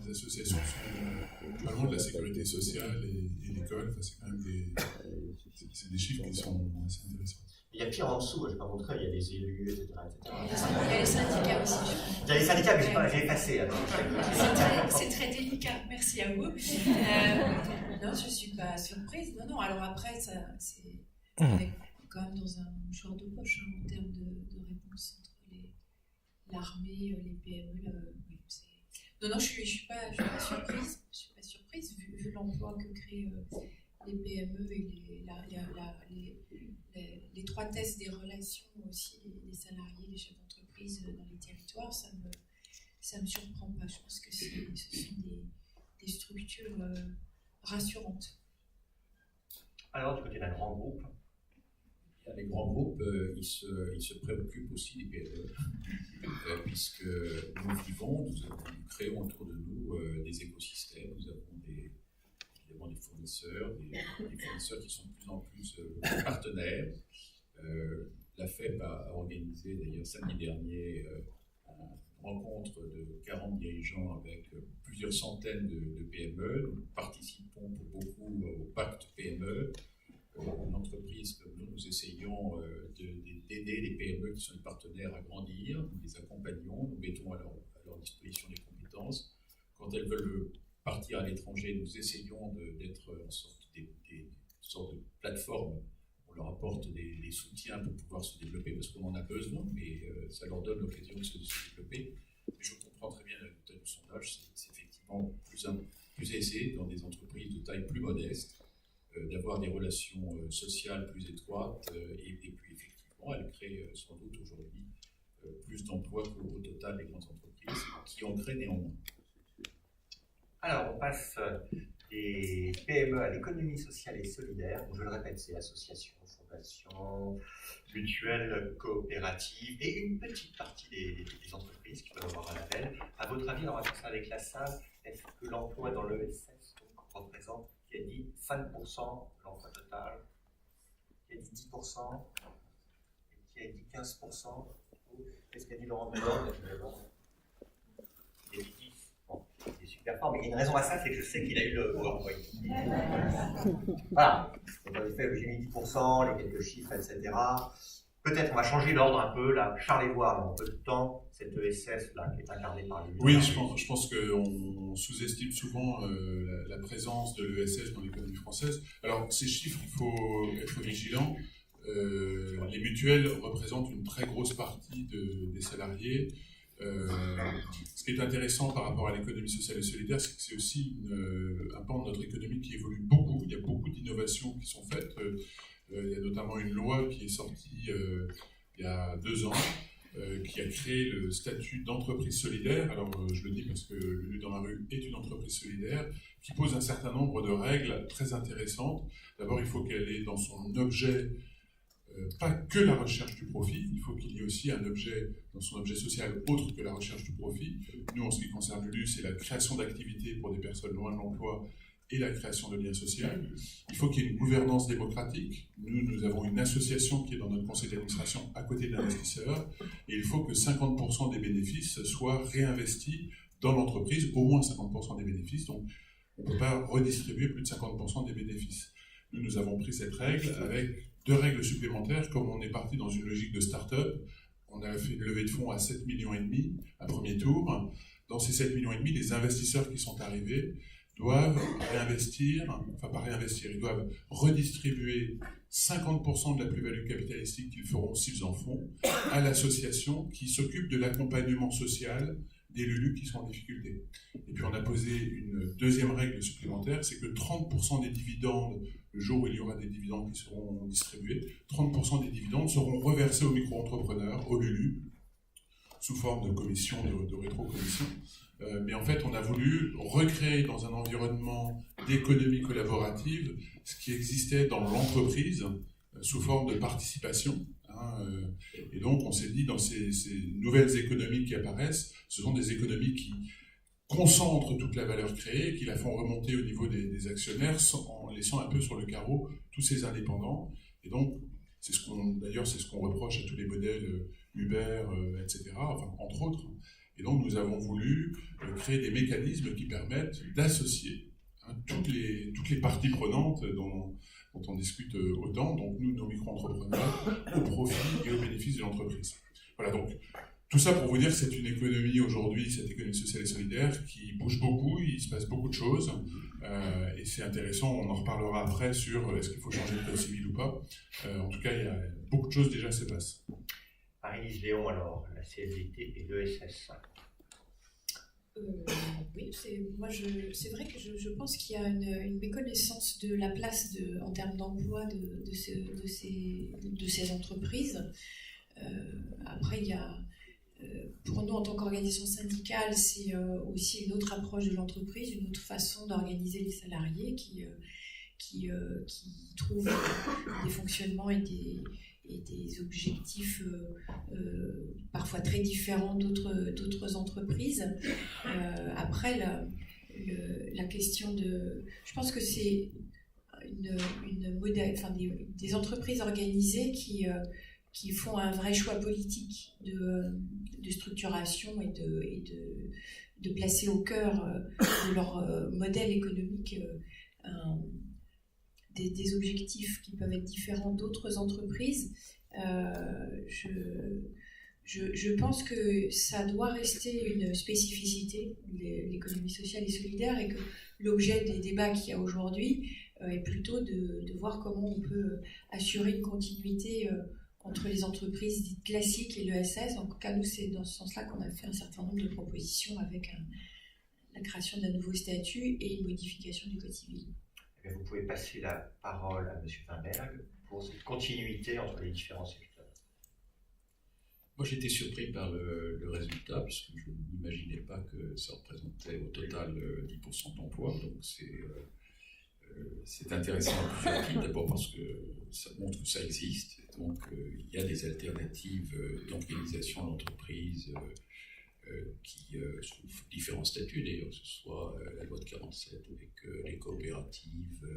Les associations sont vraiment de la sécurité sociale et l'école. Enfin, c'est quand même des chiffres qui sont assez intéressants. Il y a pire en dessous, je ne vais pas montrer, il y a des élus, etc. Il y a les syndicats aussi. Il y a les syndicats, mais j'ai effacé. C'est très délicat, merci à vous. Non, je ne suis pas surprise. Non, alors après, c'est quand même dans un genre de poche hein, en termes de réponse entre l'armée, les PME. Oui, non, je ne suis pas surprise. Je suis pas surprise vu l'emploi que crée les PME et l'étroitesse des relations aussi des salariés, des chefs d'entreprise dans les territoires, ça me surprend pas. Je pense que ce sont des structures rassurantes. Alors, du côté d'un grand groupe, les grands groupes, ils se préoccupent aussi des PME, puisque nous vivons, nous créons autour de nous des écosystèmes, nous avons évidemment des fournisseurs, des fournisseurs qui sont de plus en plus partenaires. La FEP a organisé d'ailleurs samedi dernier une rencontre de 40 dirigeants avec plusieurs centaines de PME. Nous participons pour beaucoup au pacte PME. Une entreprise comme nous essayons d'aider les PME qui sont des partenaires à grandir, nous les accompagnons, nous mettons à leur disposition des compétences. Quand elles veulent partir à l'étranger, nous essayons d'être en sorte de plateforme. On leur apporte des soutiens pour pouvoir se développer parce qu'on en a besoin, mais ça leur donne l'occasion de se développer. Mais je comprends très bien la méthode du sondage, c'est effectivement plus aisé dans des entreprises de taille plus modeste d'avoir des relations sociales plus étroites et puis effectivement, elle crée sans doute aujourd'hui plus d'emplois qu'au total des grandes entreprises qui en créent néanmoins. Alors, on passe des PME à l'économie sociale et solidaire. Je le répète, c'est associations, fondations, mutuelles, coopératives et une petite partie des entreprises qui peuvent avoir un label. À votre avis, on va faire ça avec la salle. Est-ce que l'emploi dans l'ESS représente, qui a dit 5% de l'emploi total, qui a dit 10%, et qui a dit 15%? Qu'est-ce qu'a dit Laurent Delors? Il a dit 10. Bon, c'est super fort, mais il y a une raison à ça, c'est que je sais qu'il a eu le PowerPoint. Voilà. Donc, en effet, j'ai mis 10%, les quelques chiffres, etc. Peut-être on va changer l'ordre un peu, là. Charles-Édouard, dans un peu de temps, cette ESS là, qui est incarnée par les... Oui, je pense qu'on sous-estime souvent la présence de l'ESS dans l'économie française. Alors, ces chiffres, il faut être vigilant. Les mutuelles représentent une très grosse partie des salariés. Ce qui est intéressant par rapport à l'économie sociale et solidaire, c'est que c'est aussi un pan de notre économie qui évolue beaucoup. Il y a beaucoup d'innovations qui sont faites. Il y a notamment une loi qui est sortie il y a 2 ans, qui a créé le statut d'entreprise solidaire. Alors, je le dis parce que Lulu dans la rue est une entreprise solidaire, qui pose un certain nombre de règles très intéressantes. D'abord, il faut qu'elle ait dans son objet pas que la recherche du profit, il faut qu'il y ait aussi un objet dans son objet social autre que la recherche du profit. Nous, en ce qui concerne Lulu, c'est la création d'activités pour des personnes loin de l'emploi et la création de liens sociaux. Il faut qu'il y ait une gouvernance démocratique. Nous avons une association qui est dans notre conseil d'administration à côté de l'investisseur, et il faut que 50% des bénéfices soient réinvestis dans l'entreprise, au moins 50% des bénéfices, donc on ne peut pas redistribuer plus de 50% des bénéfices. Nous avons pris cette règle avec 2 règles supplémentaires, comme on est parti dans une logique de start-up. On a fait une levée de fonds à 7,5 millions, à premier tour. Dans ces 7,5 millions, les investisseurs qui sont arrivés doivent réinvestir, enfin pas réinvestir, ils doivent redistribuer 50% de la plus-value capitalistique qu'ils feront s'ils en font à l'association qui s'occupe de l'accompagnement social des Lulu qui sont en difficulté. Et puis on a posé une 2e règle supplémentaire, c'est que 30% des dividendes, le jour où il y aura des dividendes qui seront distribués, 30% des dividendes seront reversés aux micro-entrepreneurs, aux Lulu, sous forme de commission, de rétro-commission. Mais en fait, on a voulu recréer dans un environnement d'économie collaborative ce qui existait dans l'entreprise sous forme de participation. Et donc, on s'est dit, dans ces nouvelles économies qui apparaissent, ce sont des économies qui concentrent toute la valeur créée, qui la font remonter au niveau des actionnaires, en laissant un peu sur le carreau tous ces indépendants. Et donc, c'est ce qu'on reproche à tous les modèles Uber, etc., enfin, entre autres. Et donc, nous avons voulu créer des mécanismes qui permettent d'associer toutes les parties prenantes dont on discute autant, donc nous, nos micro-entrepreneurs, au profit et au bénéfice de l'entreprise. Voilà, donc, tout ça pour vous dire que c'est une économie aujourd'hui, cette économie sociale et solidaire, qui bouge beaucoup, il se passe beaucoup de choses, et c'est intéressant, on en reparlera après sur est-ce qu'il faut changer le code civil ou pas. En tout cas, il y a beaucoup de choses déjà qui se passent. Marie-Lise Léon, alors, la CFDT et l'ESS. Oui, c'est vrai que je pense qu'il y a une méconnaissance de la place en termes d'emploi de ces entreprises. Après, il y a, pour nous en tant qu'organisation syndicale, c'est aussi une autre approche de l'entreprise, une autre façon d'organiser les salariés qui trouvent des fonctionnements et des objectifs parfois très différents d'autres entreprises. Après, la question de... Je pense que c'est des entreprises organisées qui font un vrai choix politique de structuration et de placer au cœur de leur modèle économique des objectifs qui peuvent être différents d'autres entreprises. Je pense que ça doit rester une spécificité, l'économie sociale et solidaire, et que l'objet des débats qu'il y a aujourd'hui est plutôt de voir comment on peut assurer une continuité entre les entreprises dites classiques et l'ESS. En tout cas, nous, c'est dans ce sens-là qu'on a fait un certain nombre de propositions avec la création d'un nouveau statut et une modification du Code civil. Vous pouvez passer la parole à M. Wimberg pour cette continuité entre les différents secteurs. Moi, j'étais surpris par le résultat, puisque je n'imaginais pas que ça représentait au total 10% d'emploi. Donc, c'est intéressant à plusieurs titres. D'abord parce que ça montre que ça existe. Donc, il y a des alternatives d'organisation de l'entreprise sous différents statuts, d'ailleurs, que ce soit la loi de 47 avec les coopératives,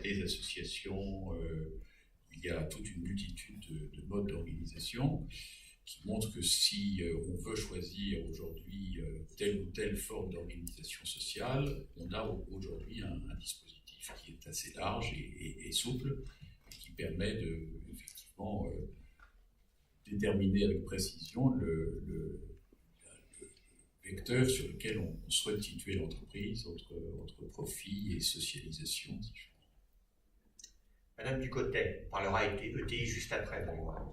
les associations. Il y a toute une multitude de modes d'organisation qui montrent que si on veut choisir aujourd'hui telle ou telle forme d'organisation sociale, on a aujourd'hui un dispositif qui est assez large et souple, et qui permet de effectivement déterminer avec précision le vecteur sur lequel on souhaite situer l'entreprise entre profit et socialisation. Madame Ducotet, on parlera ETI juste après, d'ailleurs.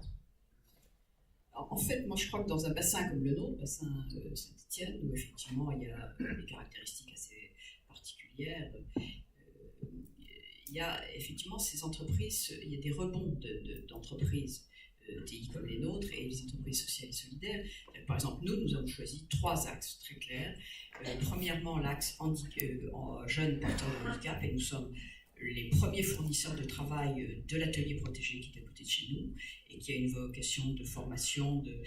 En fait, moi je crois que dans un bassin comme le nôtre, bassin Saint-Étienne, où effectivement il y a des caractéristiques assez particulières, il y a effectivement ces entreprises, il y a des rebonds d'entreprises TI comme les nôtres et les entreprises sociales et solidaires. Par exemple, nous avons choisi 3 axes très clairs. Premièrement, l'axe jeunes porteurs de handicap, et nous sommes les premiers fournisseurs de travail de l'atelier protégé qui est à côté de chez nous et qui a une vocation de formation, de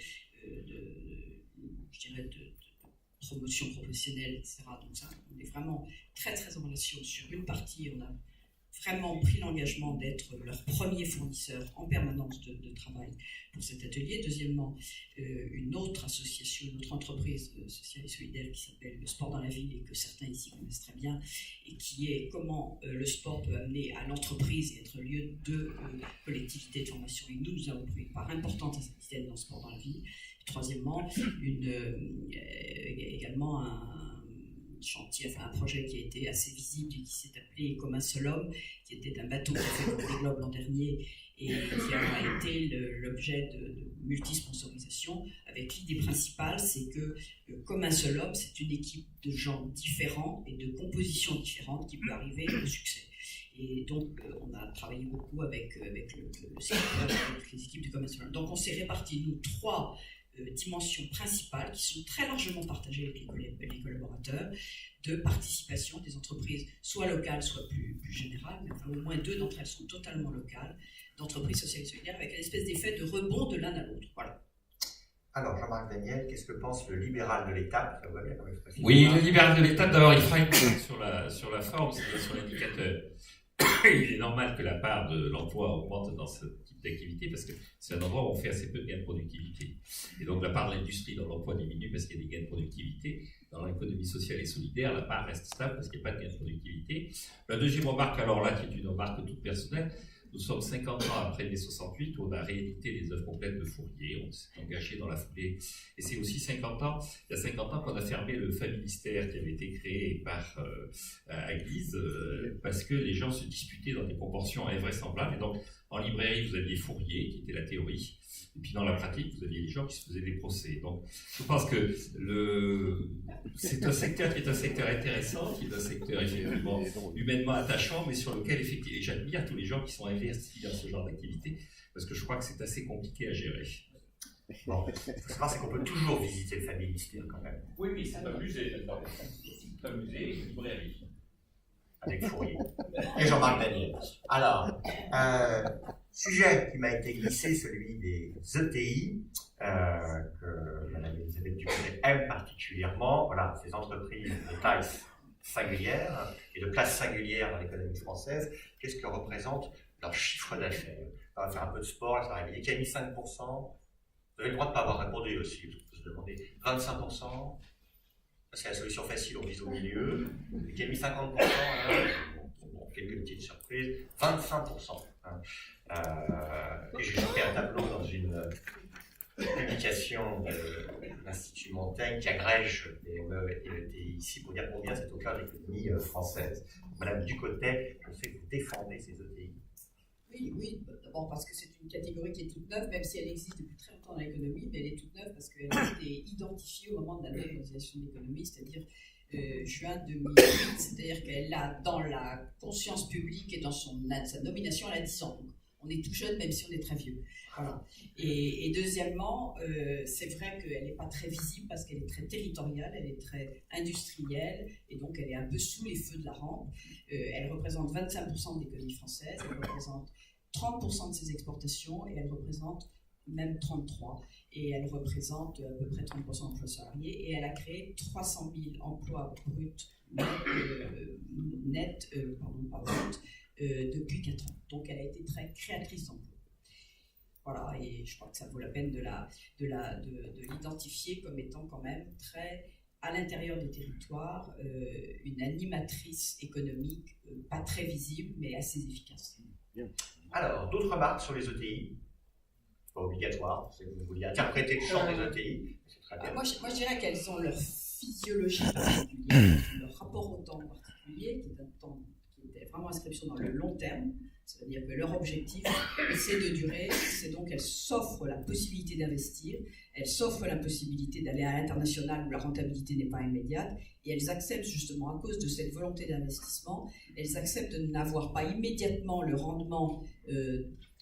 promotion professionnelle, etc. Donc ça, on est vraiment très très en relation sur une partie. On a vraiment pris l'engagement d'être leur premier fournisseur en permanence de travail pour cet atelier. Deuxièmement, une autre association, une autre entreprise sociale et solidaire qui s'appelle le Sport dans la ville et que certains ici connaissent très bien, et qui est comment le sport peut amener à l'entreprise et être lieu de collectivité de formation. Et nous avons pris une part importante à cette idée dans le Sport dans la ville. Et troisièmement, également un chantier, enfin un projet qui a été assez visible et qui s'est appelé Comme un seul homme, qui était un bateau qui a fait le Vendée Globe l'an dernier et qui a été l'objet de multi-sponsorisation, avec l'idée principale, c'est que Comme un seul homme, c'est une équipe de gens différents et de compositions différentes qui peut arriver au succès. Et donc, on a travaillé beaucoup avec le secteur, avec les équipes de Comme un seul homme. Donc, on s'est répartis, nous, 3 dimensions principales qui sont très largement partagées avec les collaborateurs, de participation des entreprises, soit locales, soit plus générales, mais enfin, au moins 2 d'entre elles sont totalement locales, d'entreprises sociales et solidaires, avec une espèce d'effet de rebond de l'un à l'autre. Voilà. Alors, Jean-Marc Daniel, qu'est-ce que pense le libéral de l'État? Ça va bien comme expression. Oui, le libéral de l'État, d'abord, il fera une sur la forme, c'est-à-dire sur l'indicateur. Il est normal que la part de l'emploi augmente dans ce type d'activité parce que c'est un endroit où on fait assez peu de gains de productivité. Et donc la part de l'industrie dans l'emploi diminue parce qu'il y a des gains de productivité. Dans l'économie sociale et solidaire, la part reste stable parce qu'il n'y a pas de gains de productivité. La deuxième remarque, alors là, qui est une remarque toute personnelle, nous sommes 50 ans après mai 68 où on a réédité les œuvres complètes de Fourier, on s'est engagé dans la foulée. Et c'est aussi il y a 50 ans qu'on a fermé le Familistère qui avait été créé par à Guise parce que les gens se disputaient dans des proportions invraisemblables. Et donc, En librairie, vous aviez Fourier, qui était la théorie. Et puis dans la pratique, vous aviez des gens qui se faisaient des procès. Donc, je pense que c'est un secteur qui est un secteur intéressant, qui est un secteur effectivement humainement attachant, mais sur lequel effectivement, j'admire tous les gens qui sont investis dans ce genre d'activité, parce que je crois que c'est assez compliqué à gérer. Bon, ce qu'il faut savoir, c'est qu'on peut toujours visiter le Family Steel quand même. Oui, mais c'est un musée maintenant. C'est un musée et une librairie. Avec Fourier et Jean-Marc Daniel. Alors, sujet qui m'a été glissé, celui des ETI, que Mme Elisabeth Ducret aime particulièrement. Voilà, ces entreprises de taille singulière et de place singulière dans l'économie française. Qu'est-ce que représente leur chiffre d'affaires? On va faire un peu de sport, ça va réveiller. Qui a mis 5%? Vous avez le droit de ne pas avoir répondu aussi, parce qu'on peut se demander 25%. C'est la solution facile, on vise au milieu. Qui a mis 50%, bon, quelques petites surprises. 25%. Et j'ai jeté un tableau dans une publication de l'Institut Montaigne qui agrège les PME et l'ETI ici pour dire combien c'est au cœur de l'économie française. Madame Ducotet, je sais que vous défendez ces ETI. Oui, d'abord parce que c'est une catégorie qui est toute neuve, même si elle existe depuis très longtemps dans l'économie, mais elle est toute neuve parce qu'elle a été identifiée au moment de la normalisation de l'économie, c'est-à-dire juin 2008, c'est-à-dire qu'elle a dans la conscience publique et dans sa nomination, elle a 10 ans. Donc on est tout jeune même si on est très vieux. Voilà. Et deuxièmement, c'est vrai qu'elle n'est pas très visible parce qu'elle est très territoriale, elle est très industrielle et donc elle est un peu sous les feux de la rampe. Elle représente 25% de l'économie française, elle représente 30% de ses exportations et elle représente même 33%. Et elle représente à peu près 30% d'emplois salariés et elle a créé 300 000 emplois bruts nets, depuis 4 ans. Donc elle a été très créatrice d'emplois. Voilà, et je crois que ça vaut la peine de l'identifier comme étant quand même très, à l'intérieur des territoires, une animatrice économique pas très visible, mais assez efficace. Alors, d'autres remarques sur les ETI? Pas obligatoire, c'est que vous vouliez interpréter le champ des ETI. C'est très bien. Moi, je dirais qu'elles ont leur physiologie particulière, leur rapport au temps particulier, qui est un temps qui était vraiment inscription dans le long terme. C'est-à-dire que leur objectif, c'est de durer, c'est donc elles s'offrent la possibilité d'investir, elles s'offrent la possibilité d'aller à l'international où la rentabilité n'est pas immédiate, et elles acceptent justement, à cause de cette volonté d'investissement, elles acceptent de n'avoir pas immédiatement le rendement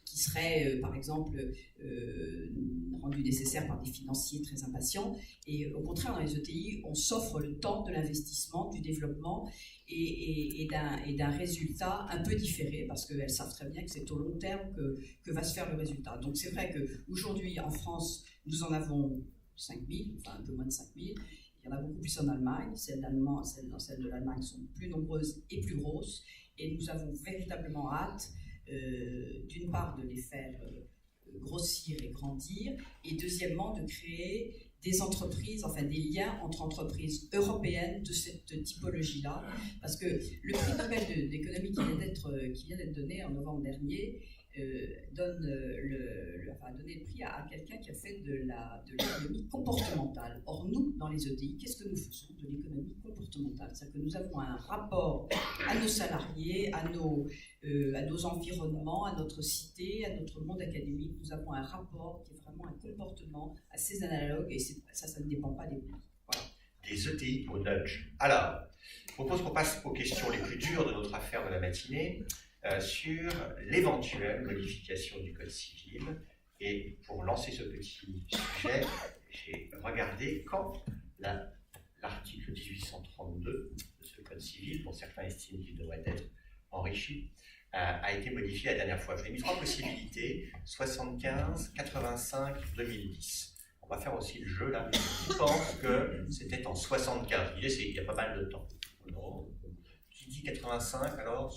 qui serait, par exemple, rendu nécessaire par des financiers très impatients. Et au contraire, dans les ETI, on s'offre le temps de l'investissement, du développement et d'un résultat un peu différé, parce qu'elles savent très bien que c'est au long terme que va se faire le résultat. Donc c'est vrai qu'aujourd'hui, en France, nous en avons 5 000, enfin un peu moins de 5 000. Il y en a beaucoup plus en Allemagne. Celles de l'Allemagne sont plus nombreuses et plus grosses. Et nous avons véritablement hâte, d'une part, de les faire grossir et grandir, et deuxièmement, de créer des entreprises, enfin des liens entre entreprises européennes de cette typologie-là, parce que le prix Nobel d'économie qui vient d'être donné en novembre dernier donne donné le prix à quelqu'un qui a fait de l'économie comportementale. Or, nous, dans les ETI, qu'est-ce que nous faisons de l'économie comportementale? C'est-à-dire que nous avons un rapport à nos salariés, à nos environnements, à notre cité, à notre monde académique. Nous avons un rapport qui est vraiment un comportement assez analogue, et ça ne dépend pas des pays. Voilà. Des ETI au nudge. Alors, je propose qu'on passe aux questions les plus dures de notre affaire de la matinée, sur l'éventuelle modification du Code civil. Et pour lancer ce petit sujet, j'ai regardé quand l'article 1832 de ce Code civil, dont certains estiment qu'il devrait être enrichi, a été modifié la dernière fois. Je vous ai mis 3 possibilités, 75, 85, 2010. On va faire aussi le jeu là. Je pense que c'était en 75. L'idée, c'est qu'il y a pas mal de temps. Qui dit 85, alors,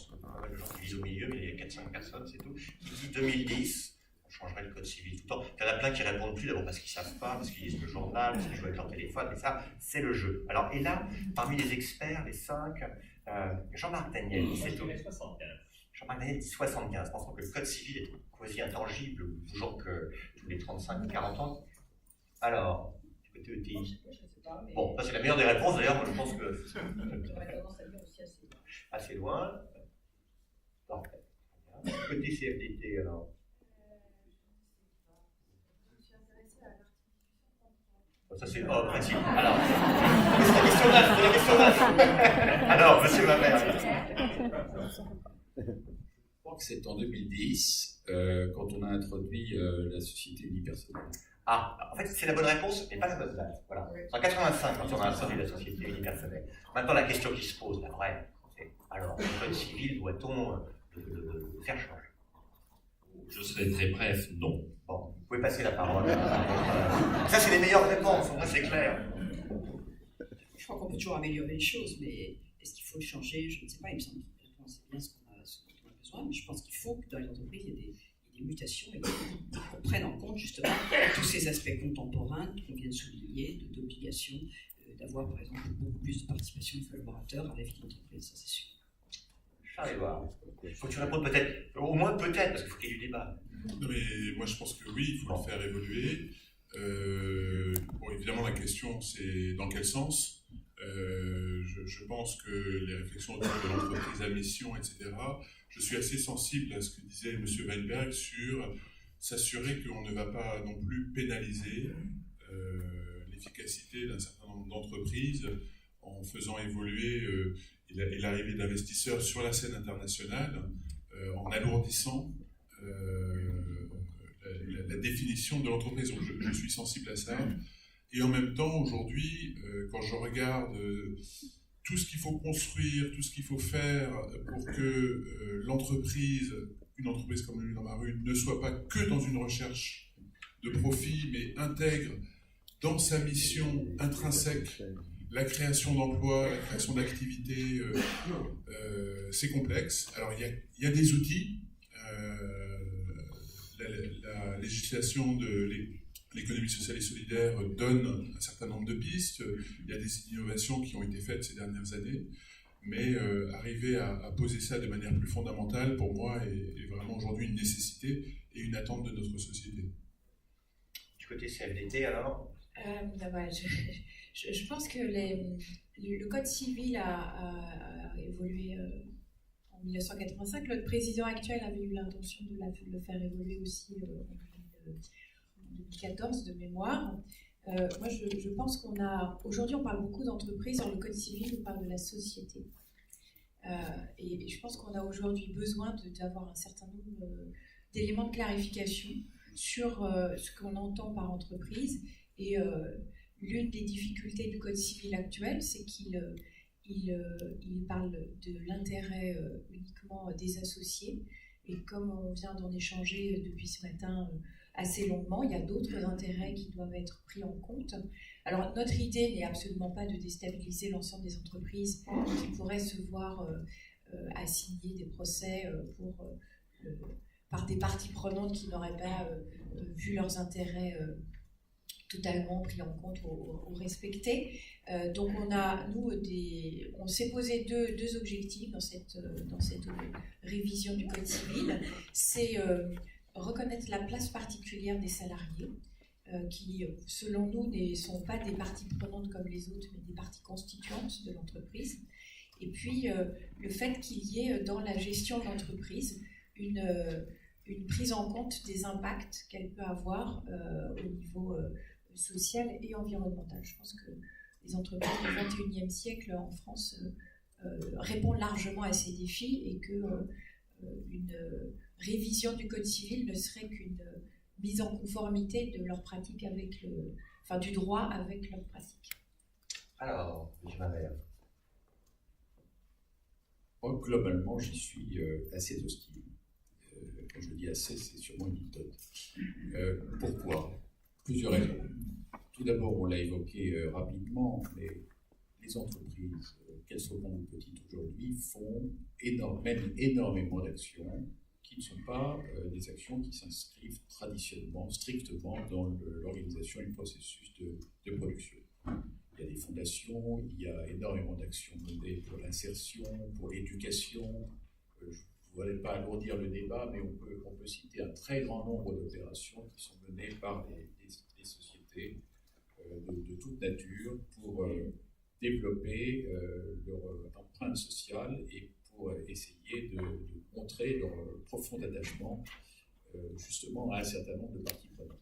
les gens qui visent au milieu, mais il y a 4-5 personnes, c'est tout. Qui dit 2010, on changerait le code civil tout le temps. Il y en a plein qui répondent plus, d'abord parce qu'ils ne savent pas, parce qu'ils lisent le journal, parce qu'ils jouent avec leur téléphone, mais ça, c'est le jeu. Alors, et là, parmi les experts, les 5, Jean-Marc Daniel, dit 75. Jean-Marc Daniel dit 75, pensant que le code civil est quasi intangible, toujours que tous les 35-40 ans. Alors, du côté ETI. Bon, ça c'est la meilleure des réponses, d'ailleurs, moi je pense que. J'aurais tendance à dire aussi assez loin. Assez loin. Parfait. Côté CFDT, alors. Ça c'est précis. Alors, c'est la question 9. Alors, monsieur Mamère. Je crois que c'est en 2010, quand on a introduit la société unipersonnelle. Ah, en fait, c'est la bonne réponse, mais pas la bonne date. Voilà. C'est en 85 quand on a introduit la société unipersonnelle. Maintenant, la question qui se pose, la vraie, c'est alors, le code civil, doit-on le faire changer? Je serai très bref, non. Bon, vous pouvez passer la parole. Ça, c'est les meilleures réponses, moi, c'est clair. Je crois qu'on peut toujours améliorer les choses, mais est-ce qu'il faut le changer? Je ne sais pas, il me semble que c'est bien ce dont on a besoin, mais je pense qu'il faut que dans les entreprises, il y ait des mutations et qu'on prenne en compte justement tous ces aspects contemporains qu'on vient de souligner, d'obligation d'avoir par exemple beaucoup plus de participation des collaborateurs à la vie de l'entreprise, ça c'est sûr. Charles-Édouard, il faut que tu répondes peut-être, au moins peut-être, parce qu'il faut qu'il y ait du débat. Non, mais moi je pense que oui, il faut le faire évoluer. Bon, évidemment, la question c'est dans quel sens. Je pense que les réflexions autour de l'entreprise à mission, etc., je suis assez sensible à ce que disait M. Weinberg sur s'assurer qu'on ne va pas non plus pénaliser l'efficacité d'un certain nombre d'entreprises en faisant évoluer et l'arrivée d'investisseurs sur la scène internationale, en alourdissant la définition de l'entreprise. Donc je suis sensible à ça. Et en même temps, aujourd'hui, quand je regarde tout ce qu'il faut construire, tout ce qu'il faut faire pour que l'entreprise, une entreprise comme le Lamaru, ne soit pas que dans une recherche de profit, mais intègre dans sa mission intrinsèque la création d'emplois, la création d'activités, c'est complexe. Alors il y a des outils. La législation de l'économie sociale et solidaire donne un certain nombre de pistes. Il y a des innovations qui ont été faites ces dernières années, mais arriver à poser ça de manière plus fondamentale, pour moi, est vraiment aujourd'hui une nécessité et une attente de notre société. Du côté CFDT, alors je pense que le Code civil a évolué en 1985. Notre président actuel avait eu l'intention de le faire évoluer aussi en 2014 de mémoire. Moi, je pense aujourd'hui, on parle beaucoup d'entreprises. Dans le Code civil, on parle de la société. Et je pense qu'on a aujourd'hui besoin d'avoir un certain nombre d'éléments de clarification sur ce qu'on entend par entreprise. Et l'une des difficultés du Code civil actuel, c'est qu'il parle de l'intérêt uniquement des associés. Et comme on vient d'en échanger depuis ce matin assez longuement, il y a d'autres intérêts qui doivent être pris en compte. Alors, notre idée n'est absolument pas de déstabiliser l'ensemble des entreprises qui pourraient se voir assigner des procès par des parties prenantes qui n'auraient pas vu leurs intérêts totalement pris en compte ou respectés. Donc on s'est posé deux objectifs dans cette révision du Code civil. C'est reconnaître la place particulière des salariés, qui, selon nous, ne sont pas des parties prenantes comme les autres, mais des parties constituantes de l'entreprise. Et puis, le fait qu'il y ait dans la gestion de l'entreprise une prise en compte des impacts qu'elle peut avoir au niveau social et environnemental. Je pense que les entreprises du XXIe siècle en France répondent largement à ces défis et qu'une révision du Code civil ne serait qu'une mise en conformité de leurs pratiques du droit avec leurs pratiques. Alors, M. Mamère. Moi, globalement, j'y suis assez hostile. Quand je dis assez, c'est sûrement une méthode. Pourquoi? Plusieurs raisons. Tout d'abord, on l'a évoqué rapidement, mais les entreprises, qu'elles soient grandes ou petites aujourd'hui, mènent énormément d'actions qui ne sont pas des actions qui s'inscrivent strictement dans l'organisation du processus de production. Il y a des fondations, il y a énormément d'actions menées pour l'insertion, pour l'éducation. Je ne voudrais pas alourdir le débat, mais on peut citer un très grand nombre d'opérations qui sont menées par des sociétés de toute nature pour développer leur empreinte sociale et pour essayer de montrer leur profond attachement justement à un certain nombre de parties prenantes.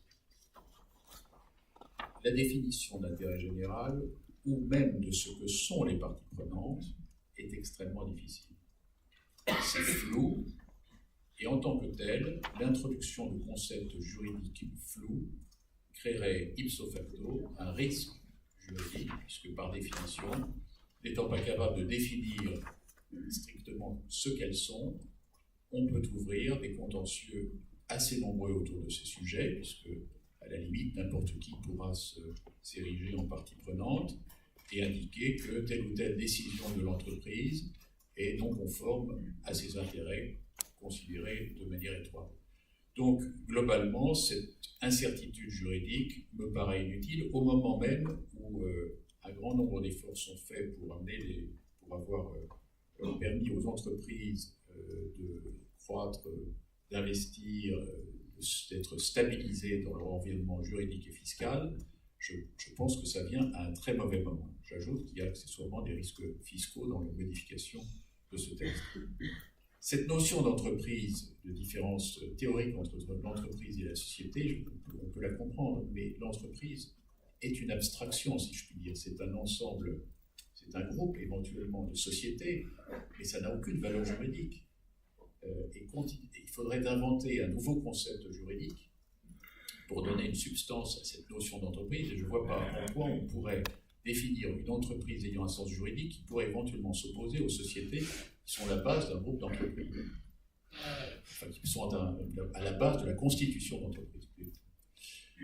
La définition d'intérêt général, ou même de ce que sont les parties prenantes, est extrêmement difficile. C'est flou, et en tant que tel, l'introduction de concepts juridiques flous créerait ipso facto un risque juridique, puisque par définition, n'étant pas capable de définir strictement ce qu'elles sont, on peut ouvrir des contentieux assez nombreux autour de ces sujets, puisque à la limite, n'importe qui pourra s'ériger en partie prenante et indiquer que telle ou telle décision de l'entreprise est non conforme à ses intérêts considérés de manière étroite. Donc, globalement, cette incertitude juridique me paraît inutile au moment même où un grand nombre d'efforts sont faits pour avoir permis aux entreprises de croître, d'investir, d'être stabilisées dans leur environnement juridique et fiscal. Je pense que ça vient à un très mauvais moment. J'ajoute qu'il y a accessoirement des risques fiscaux dans la modification de ce texte. Cette notion d'entreprise, de différence théorique entre l'entreprise et la société, on peut la comprendre, mais l'entreprise est une abstraction, si je puis dire. C'est un ensemble, c'est un groupe éventuellement de sociétés, mais ça n'a aucune valeur juridique. Il faudrait inventer un nouveau concept juridique pour donner une substance à cette notion d'entreprise, et je ne vois pas en quoi on pourrait définir une entreprise ayant un sens juridique qui pourrait éventuellement s'opposer aux sociétés qui sont la base d'un groupe d'entreprises, enfin, qui sont à la base de la constitution d'entreprises.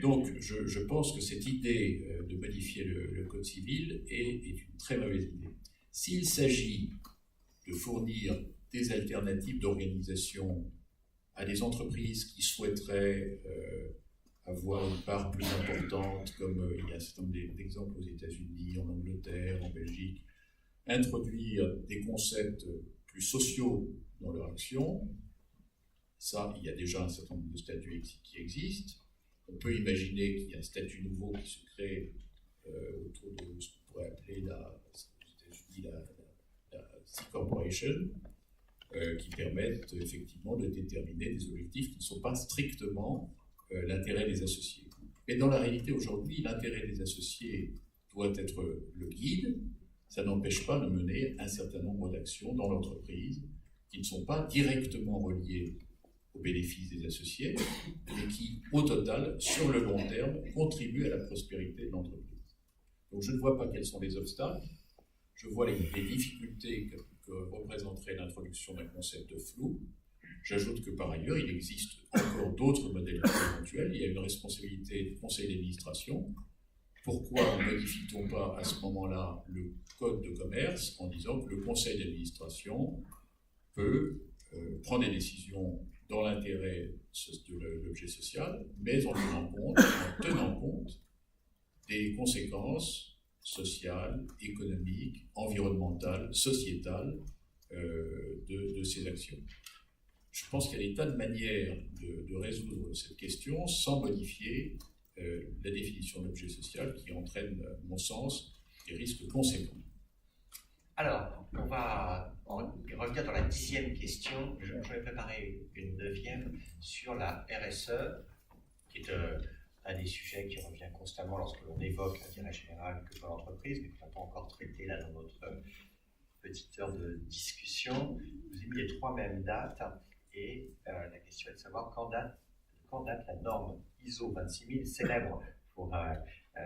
Donc, je pense que cette idée de modifier le Code civil est une très mauvaise idée. S'il s'agit de fournir des alternatives d'organisation à des entreprises qui souhaiteraient avoir une part plus importante, comme il y a un certain nombre d'exemples aux États-Unis, en Angleterre, en Belgique, introduire des concepts plus sociaux dans leur action. Ça, il y a déjà un certain nombre de statuts qui existent. On peut imaginer qu'il y a un statut nouveau qui se crée autour de ce qu'on pourrait appeler aux États-Unis la C-Corporation, qui permettent effectivement de déterminer des objectifs qui ne sont pas strictement l'intérêt des associés. Mais dans la réalité aujourd'hui, l'intérêt des associés doit être le guide. Ça n'empêche pas de mener un certain nombre d'actions dans l'entreprise qui ne sont pas directement reliées aux bénéfices des associés, mais qui, au total, sur le long terme, contribuent à la prospérité de l'entreprise. Donc je ne vois pas quels sont les obstacles. Je vois les difficultés que représenterait l'introduction d'un concept flou. J'ajoute que par ailleurs, il existe encore d'autres modèles éventuels. Il y a une responsabilité du conseil d'administration. Pourquoi ne modifie-t-on pas à ce moment-là le code de commerce en disant que le conseil d'administration peut prendre des décisions dans l'intérêt de l'objet social, mais en tenant compte des conséquences sociales, économiques, environnementales, sociétales de ces actions. Je pense qu'il y a des tas de manières de résoudre cette question sans modifier la définition de l'objet social qui entraîne, à mon sens, des risques conséquents. Alors, on va revenir dans la 10e question. Je vais préparer une 9e sur la RSE, qui est un des sujets qui revient constamment lorsque l'on évoque l'intérêt général que pour l'entreprise, mais qu'on n'a pas encore traité là dans notre petite heure de discussion. Je vous ai mis les 3 mêmes dates, et la question est de savoir quand date la norme ISO 26000, célèbre pour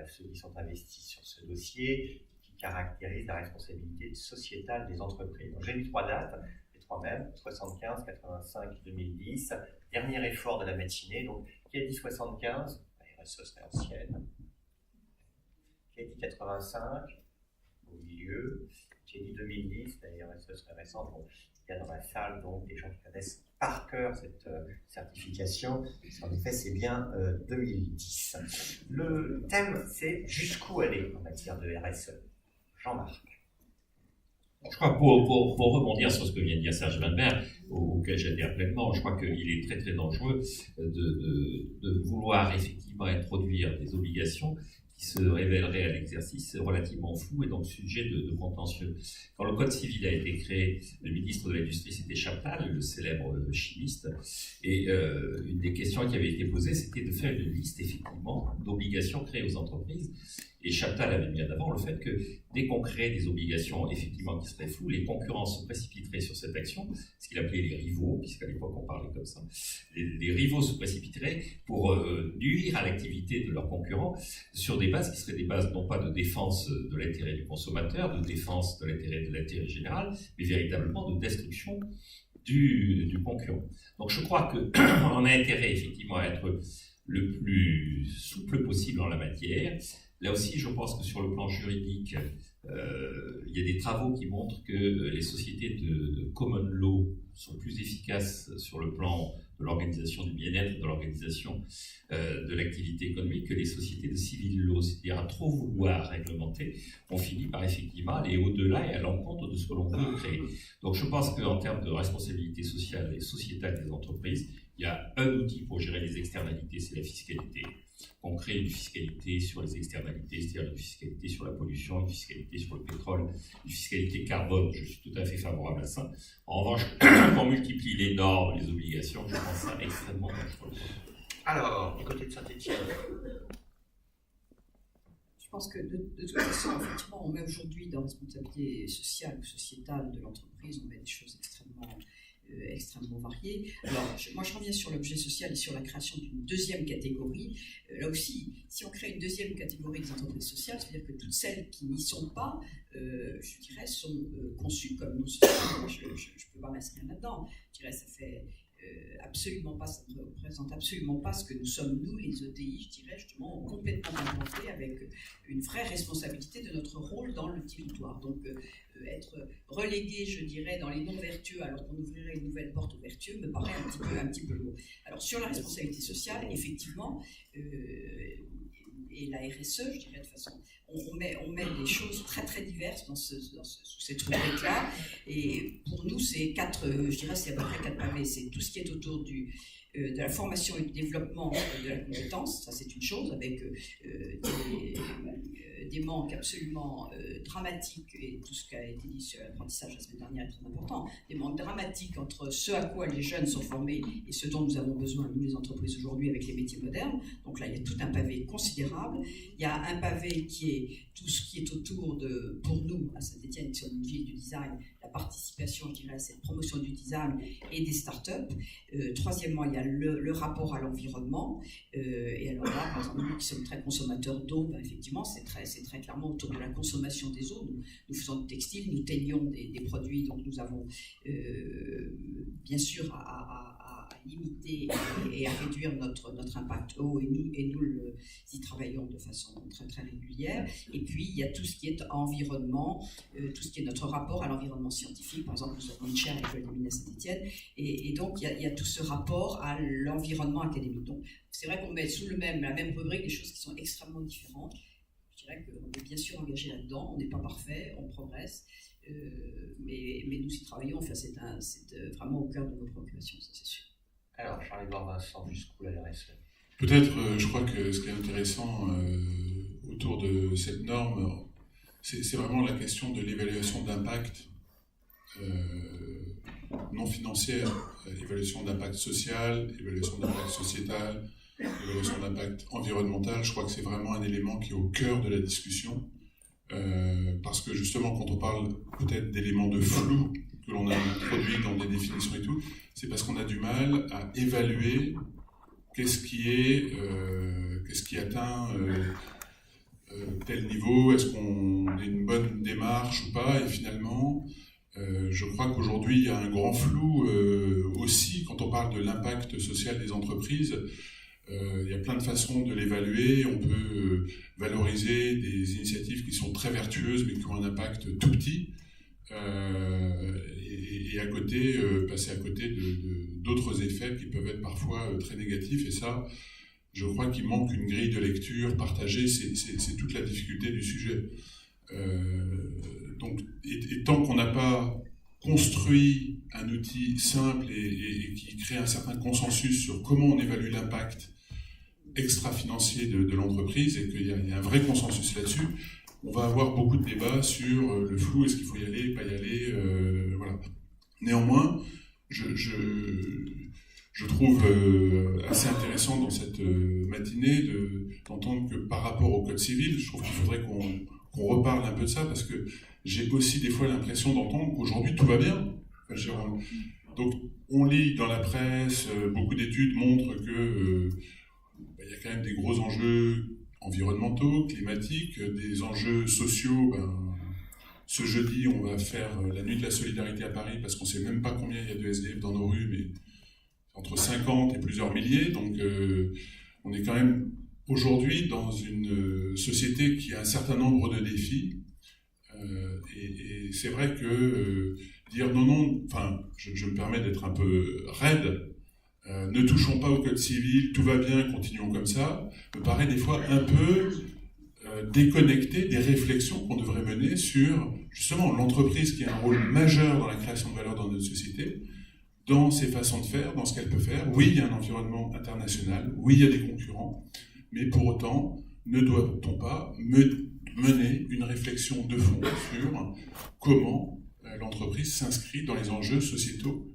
ceux qui sont investis sur ce dossier, qui caractérise la responsabilité sociétale des entreprises. Donc, j'ai mis 3 dates, les 3 mêmes, 75, 85, 2010, dernier effort de la matinée. Donc, qui a dit 75 ? La RSE serait ancienne. Qui a dit 85 ? Au milieu. Qui a dit 2010 ? La RSE serait récente. Bon, il y a dans la salle donc des gens qui connaissent par cœur cette certification. En effet, c'est bien 2010. Le thème, c'est jusqu'où aller en matière de RSE. Jean-Marc. Je crois que pour rebondir sur ce que vient de dire Serge Weinberg, auquel j'adhère pleinement, je crois qu'il est très très dangereux de vouloir effectivement introduire des obligations qui se révélerait à l'exercice relativement flou et donc sujet de contentieux. Quand le Code civil a été créé, le ministre de l'Industrie, c'était Chaptal, le célèbre chimiste, et une des questions qui avait été posée, c'était de faire une liste, effectivement, d'obligations créées aux entreprises. Et Chaptal avait mis en avant le fait que dès qu'on crée des obligations, effectivement, qui seraient floues, les concurrents se précipiteraient sur cette action, ce qu'il appelait les rivaux, puisqu'à l'époque on parlait comme ça. Les rivaux se précipiteraient pour nuire à l'activité de leurs concurrents sur des bases qui seraient des bases non pas de défense de l'intérêt du consommateur, de défense de l'intérêt général, mais véritablement de destruction du concurrent. Donc je crois qu'on a intérêt effectivement à être le plus souple possible en la matière. Là aussi, je pense que sur le plan juridique, il y a des travaux qui montrent que les sociétés de common law sont plus efficaces sur le plan de l'organisation du bien-être, de l'organisation de l'activité économique que les sociétés de civil law. C'est-à-dire à trop vouloir réglementer, on finit par effectivement aller au-delà et à l'encontre de ce que l'on veut créer. Donc je pense qu'en termes de responsabilité sociale et sociétale des entreprises, il y a un outil pour gérer les externalités, c'est la fiscalité. On crée une fiscalité sur les externalités, c'est-à-dire une fiscalité sur la pollution, une fiscalité sur le pétrole, une fiscalité carbone, je suis tout à fait favorable à ça. En revanche, on multiplie les normes, les obligations, je pense ça extrêmement dangereux. Alors, du côté de Saint-Étienne. Je pense que de toute façon, effectivement, on met aujourd'hui dans la responsabilité sociale ou sociétale de l'entreprise, on met des choses extrêmement variées. Alors, moi je reviens sur l'objet social et sur la création d'une deuxième catégorie. Là aussi, si on crée une deuxième catégorie des entreprises sociales, c'est-à-dire que toutes celles qui n'y sont pas, je dirais, sont conçues comme non sociales. Je ne peux pas m'inscrire là-dedans. Je dirais, ça fait absolument pas, ça ne représente absolument pas ce que nous sommes, nous, les ETI, je dirais, justement, complètement implantés avec une vraie responsabilité de notre rôle dans le territoire. Donc, être relégué, je dirais, dans les non-vertueux alors qu'on ouvrirait une nouvelle porte aux vertueux me paraît un petit peu lourd. Alors, sur la responsabilité sociale, effectivement, et la RSE, je dirais de façon, on met des choses très très diverses sous cette rubrique-là. Et pour nous, c'est je dirais, c'est à peu près 4 pavés. C'est tout ce qui est autour de la formation et du développement de la compétence, ça c'est une chose, avec des manques absolument dramatiques, et tout ce qui a été dit sur l'apprentissage la semaine dernière est très important, des manques dramatiques entre ce à quoi les jeunes sont formés et ce dont nous avons besoin, nous les entreprises aujourd'hui, avec les métiers modernes. Donc là, il y a tout un pavé considérable. Il y a un pavé qui est tout ce qui est autour de, pour nous, à Saint-Étienne, qui sommes une ville du design, la participation, je dirais, à cette promotion du design et des startups. Troisièmement, il y a le rapport à l'environnement. Et alors là, par exemple, nous qui sommes très consommateurs d'eau, ben effectivement, c'est très clairement autour de la consommation des eaux. Nous faisons du textile, nous teignons des produits, donc nous avons bien sûr à limiter et à réduire notre impact eau, et nous y travaillons de façon très très régulière. Et puis il y a tout ce qui est environnement, tout ce qui est notre rapport à l'environnement scientifique. Par exemple, nous avons une chaire à l'école des mines à Saint-Étienne, et donc il y a tout ce rapport à l'environnement académique. Donc c'est vrai qu'on met sous la même rubrique des choses qui sont extrêmement différentes. Je dirais qu'on est bien sûr engagé là-dedans, on n'est pas parfait, on progresse, mais nous y travaillons. Enfin, c'est vraiment au cœur de nos préoccupations, ça c'est sûr. Alors, Charles-Édouard Vincent, jusqu'où la RSE? Peut-être, je crois que ce qui est intéressant autour de cette norme, c'est vraiment la question de l'évaluation d'impact non financière, évaluation d'impact social, évaluation d'impact sociétal, évaluation d'impact environnemental. Je crois que c'est vraiment un élément qui est au cœur de la discussion, parce que justement, quand on parle peut-être d'éléments de flou que l'on a introduits dans des définitions et tout, c'est parce qu'on a du mal à évaluer qu'est-ce qui atteint tel niveau, est-ce qu'on a une bonne démarche ou pas, et finalement, je crois qu'aujourd'hui, il y a un grand flou aussi quand on parle de l'impact social des entreprises. Il y a plein de façons de l'évaluer. On peut valoriser des initiatives qui sont très vertueuses mais qui ont un impact tout petit, et à côté, passer à côté d'autres effets qui peuvent être parfois très négatifs. Et ça, je crois qu'il manque une grille de lecture partagée. C'est toute la difficulté du sujet. Donc, et tant qu'on n'a pas construit un outil simple et qui crée un certain consensus sur comment on évalue l'impact extra-financier de l'entreprise et qu'il y a un vrai consensus là-dessus, on va avoir beaucoup de débats sur le flou, est-ce qu'il faut y aller, pas y aller, voilà. Néanmoins, je trouve assez intéressant dans cette matinée d'entendre que par rapport au Code civil, je trouve qu'il faudrait qu'on reparle un peu de ça, parce que j'ai aussi des fois l'impression d'entendre qu'aujourd'hui tout va bien. Enfin, donc on lit dans la presse, beaucoup d'études montrent que il y a quand même des gros enjeux environnementaux, climatiques, des enjeux sociaux. Ce jeudi, on va faire la nuit de la solidarité à Paris, parce qu'on ne sait même pas combien il y a de SDF dans nos rues, mais entre 50 et plusieurs milliers. Donc on est quand même aujourd'hui dans une société qui a un certain nombre de défis. Et c'est vrai que dire non, enfin, je me permets d'être un peu raide, ne touchons pas au Code civil, tout va bien, continuons comme ça, me paraît des fois un peu déconnecté des réflexions qu'on devrait mener sur, justement, l'entreprise qui a un rôle majeur dans la création de valeur dans notre société, dans ses façons de faire, dans ce qu'elle peut faire. Oui, il y a un environnement international, oui, il y a des concurrents, mais pour autant, ne doit-on pas mener une réflexion de fond sur comment l'entreprise s'inscrit dans les enjeux sociétaux